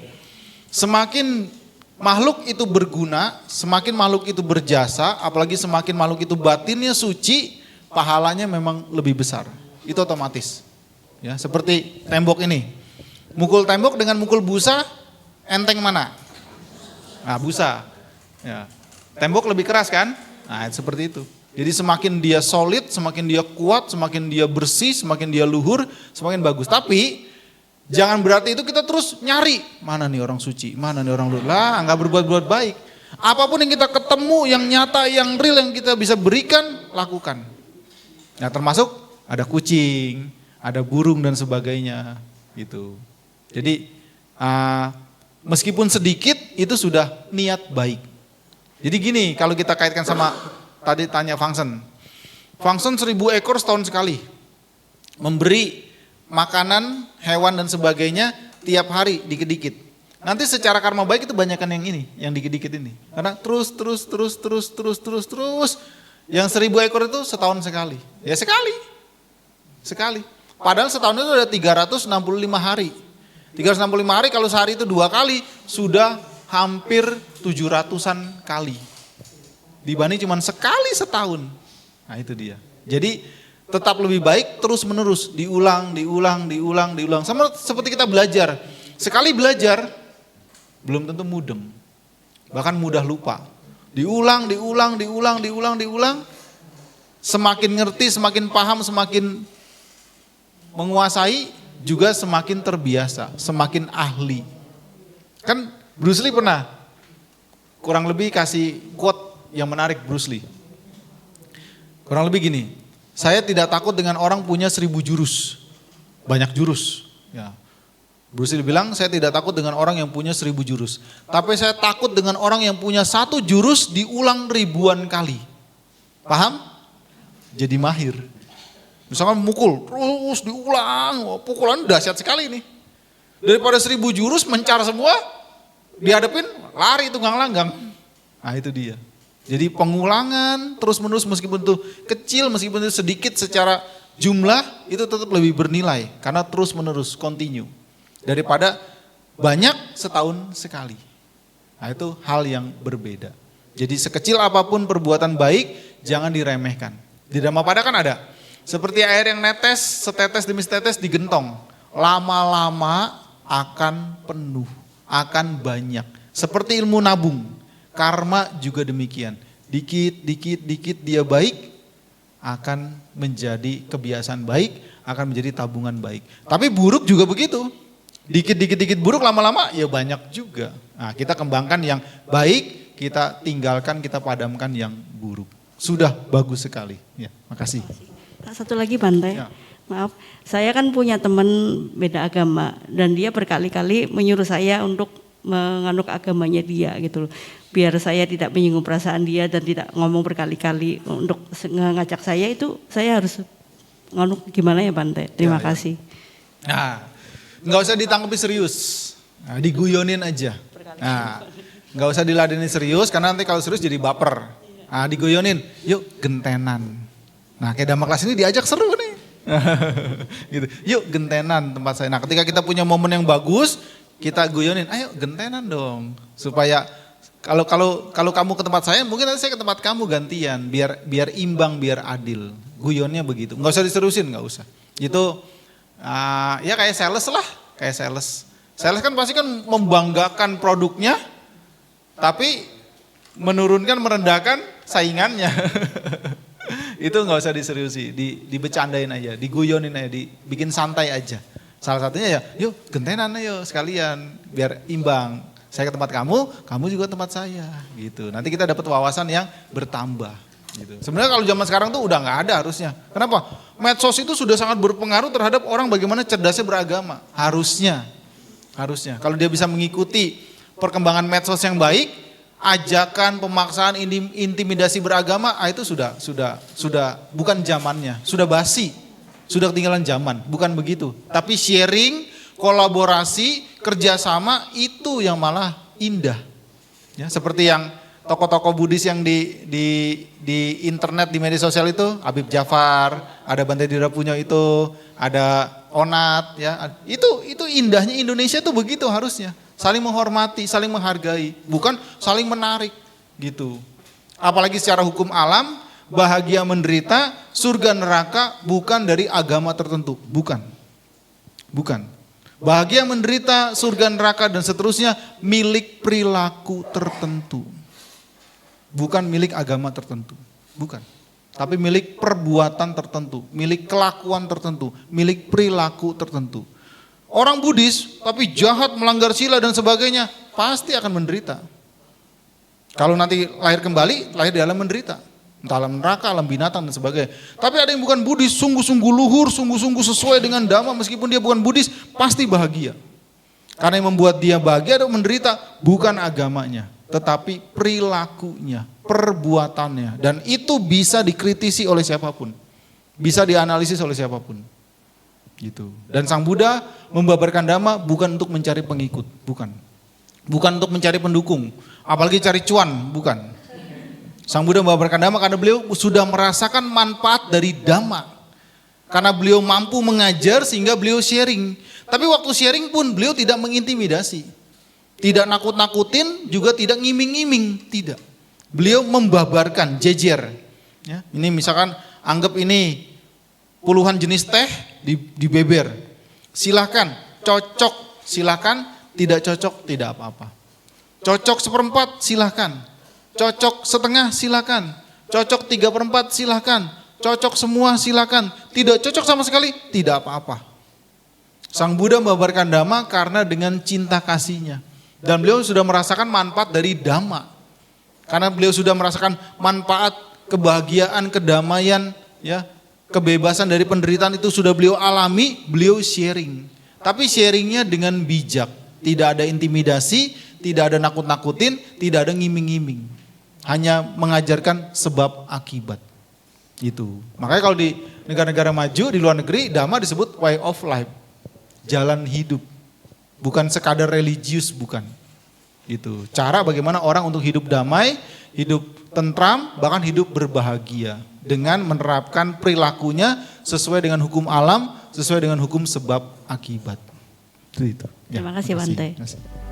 Speaker 1: semakin makhluk itu berguna, semakin makhluk itu berjasa, apalagi semakin makhluk itu batinnya suci, pahalanya memang lebih besar. Itu otomatis. Ya seperti tembok ini, mukul tembok dengan mukul busa, enteng mana? Nah busa, ya. Tembok lebih keras kan? Nah seperti itu. Jadi semakin dia solid, semakin dia kuat, semakin dia bersih, semakin dia luhur, semakin bagus. Tapi jangan berarti itu kita terus nyari, mana nih orang suci, mana nih orang luhur. Lah nggak berbuat baik. Apapun yang kita ketemu, yang nyata, yang real, yang kita bisa berikan, lakukan. Nah termasuk ada kucing, ada burung dan sebagainya gitu. Jadi meskipun sedikit itu sudah niat baik. Jadi gini, kalau kita kaitkan sama tadi tanya fungsen. Fungsen 1000 ekor setahun sekali. Memberi makanan, hewan dan sebagainya tiap hari dikit-dikit. Nanti secara karma baik itu banyakkan yang ini, yang dikit-dikit ini. Karena terus. Yang 1000 ekor itu setahun sekali. Ya sekali. Padahal setahun itu ada 365 hari. 365 hari kalau sehari itu 2 kali sudah hampir 700-an kali. Dibanding cuma sekali setahun. Nah itu dia. Jadi tetap lebih baik terus menerus. Diulang. Sama seperti kita belajar. Sekali belajar belum tentu mudeng. Bahkan mudah lupa. Diulang. Semakin ngerti, semakin paham, semakin menguasai, juga semakin terbiasa, semakin ahli. Kan Bruce Lee pernah kurang lebih kasih quote yang menarik Bruce Lee. Kurang lebih gini, saya tidak takut dengan orang punya 1000 jurus, banyak jurus. Ya. Bruce Lee bilang saya tidak takut dengan orang yang punya 1000 jurus. Tapi saya takut dengan orang yang punya 1 jurus diulang ribuan kali. Paham? Jadi mahir. Misalkan mukul, terus diulang, pukulan dahsyat sekali nih. Daripada 1000 jurus mencar semua, dihadapin lari tunggang langgang. Nah itu dia. Jadi pengulangan terus menerus meskipun itu kecil, meskipun itu sedikit secara jumlah itu tetap lebih bernilai karena terus menerus continue daripada banyak setahun sekali. Nah itu hal yang berbeda. Jadi sekecil apapun perbuatan baik jangan diremehkan. Di Dhammapada kan ada, seperti air yang netes, setetes demi setetes digentong. Lama-lama akan penuh, akan banyak. Seperti ilmu nabung, karma juga demikian. Dikit dia baik, akan menjadi kebiasaan baik, akan menjadi tabungan baik. Tapi buruk juga begitu. Dikit buruk lama-lama ya banyak juga. Nah, kita kembangkan yang baik, kita tinggalkan, kita padamkan yang buruk. Sudah bagus sekali. Ya, makasih.
Speaker 3: Satu lagi Bante,
Speaker 1: Ya.
Speaker 3: maaf, saya kan punya teman beda agama dan dia berkali-kali menyuruh saya untuk menganut agamanya dia gitu loh. Biar saya tidak menyinggung perasaan dia dan tidak ngomong berkali-kali untuk ngajak saya itu saya harus nganut gimana ya Bante? Terima kasih.
Speaker 1: Nah, nggak usah ditanggapi serius, nah, diguyonin aja. Nah, nggak usah diladenin serius karena nanti kalau serius jadi baper. Nah, diguyonin, yuk gentenan. Nah, kayak Dhamma kelas ini diajak seru nih. Gitu. Yuk gentenan tempat saya. Nah, ketika kita punya momen yang bagus, kita guyonin, ayo gentenan dong. Supaya kalau kamu ke tempat saya, mungkin nanti saya ke tempat kamu gantian, biar imbang, biar adil. Guyonnya begitu. Nggak usah diserusin, nggak usah. Itu ya kayak sales lah, kayak sales. Sales kan pasti kan membanggakan produknya, tapi menurunkan, merendahkan saingannya. Itu nggak usah diseriusi, dibecandain aja, diguyonin aja, dibikin santai aja. Salah satunya ya, yuk gentenan ayo sekalian, biar imbang. Saya ke tempat kamu juga tempat saya, gitu. Nanti kita dapat wawasan yang bertambah. Gitu. Sebenarnya kalau zaman sekarang tuh udah nggak ada harusnya. Kenapa? Medsos itu sudah sangat berpengaruh terhadap orang bagaimana cerdasnya beragama. Harusnya. Kalau dia bisa mengikuti perkembangan medsos yang baik, ajakan, pemaksaan, intimidasi beragama, itu sudah bukan zamannya, sudah basi, sudah ketinggalan zaman, bukan begitu. Tapi sharing, kolaborasi, kerjasama itu yang malah indah. Ya, seperti yang tokoh-tokoh Buddhis yang di internet, di media sosial itu, Habib Jafar, ada Bante Dira Punyo itu, ada Onat, ya, itu indahnya Indonesia tuh begitu harusnya, saling menghormati, saling menghargai, bukan saling menarik, gitu. Apalagi secara hukum alam, bahagia menderita, surga neraka bukan dari agama tertentu, bukan. Bahagia menderita, surga neraka dan seterusnya milik perilaku tertentu. Bukan milik agama tertentu, bukan. Tapi milik perbuatan tertentu, milik kelakuan tertentu, milik perilaku tertentu. Orang Buddhis tapi jahat, melanggar sila dan sebagainya, pasti akan menderita. Kalau nanti lahir kembali, lahir di alam menderita. Entah alam neraka, alam binatang dan sebagainya. Tapi ada yang bukan Buddhis, sungguh-sungguh luhur, sungguh-sungguh sesuai dengan Dhamma, meskipun dia bukan Buddhis, pasti bahagia. Karena yang membuat dia bahagia atau menderita bukan agamanya, tetapi perilakunya, perbuatannya. Dan itu bisa dikritisi oleh siapapun. Bisa dianalisis oleh siapapun. Gitu. Dan Sang Buddha membabarkan Dhamma bukan untuk mencari pengikut, bukan. Bukan untuk mencari pendukung, apalagi cari cuan, bukan. Sang Buddha membabarkan Dhamma karena beliau sudah merasakan manfaat dari Dhamma. Karena beliau mampu mengajar sehingga beliau sharing. Tapi waktu sharing pun beliau tidak mengintimidasi. Tidak nakut-nakutin, juga tidak ngiming-ngiming, tidak. Beliau membabarkan, jejer. Ya, ini misalkan anggap ini puluhan jenis teh dibeber. Silahkan, cocok silahkan, tidak cocok tidak apa-apa. Cocok seperempat silahkan, cocok setengah silahkan, cocok 3/4 silahkan, cocok semua silahkan, tidak cocok sama sekali tidak apa-apa. Sang Buddha membabarkan Dhamma karena dengan cinta kasihnya. Dan beliau sudah merasakan manfaat dari Dhamma. Karena beliau sudah merasakan manfaat, kebahagiaan, kedamaian, ya, kebebasan dari penderitaan itu sudah beliau alami, beliau sharing. Tapi sharingnya dengan bijak, tidak ada intimidasi, tidak ada nakut-nakutin, tidak ada ngiming-ngiming. Hanya mengajarkan sebab akibat. Itu. Makanya kalau di negara-negara maju, di luar negeri, Dhamma disebut way of life. Jalan hidup. Bukan sekadar religius, bukan. Itu. Cara bagaimana orang untuk hidup damai, hidup tentram, bahkan hidup berbahagia dengan menerapkan perilakunya sesuai dengan hukum alam, sesuai dengan hukum sebab akibat. Itu.
Speaker 3: Terima kasih, Bante.
Speaker 1: Terima kasih.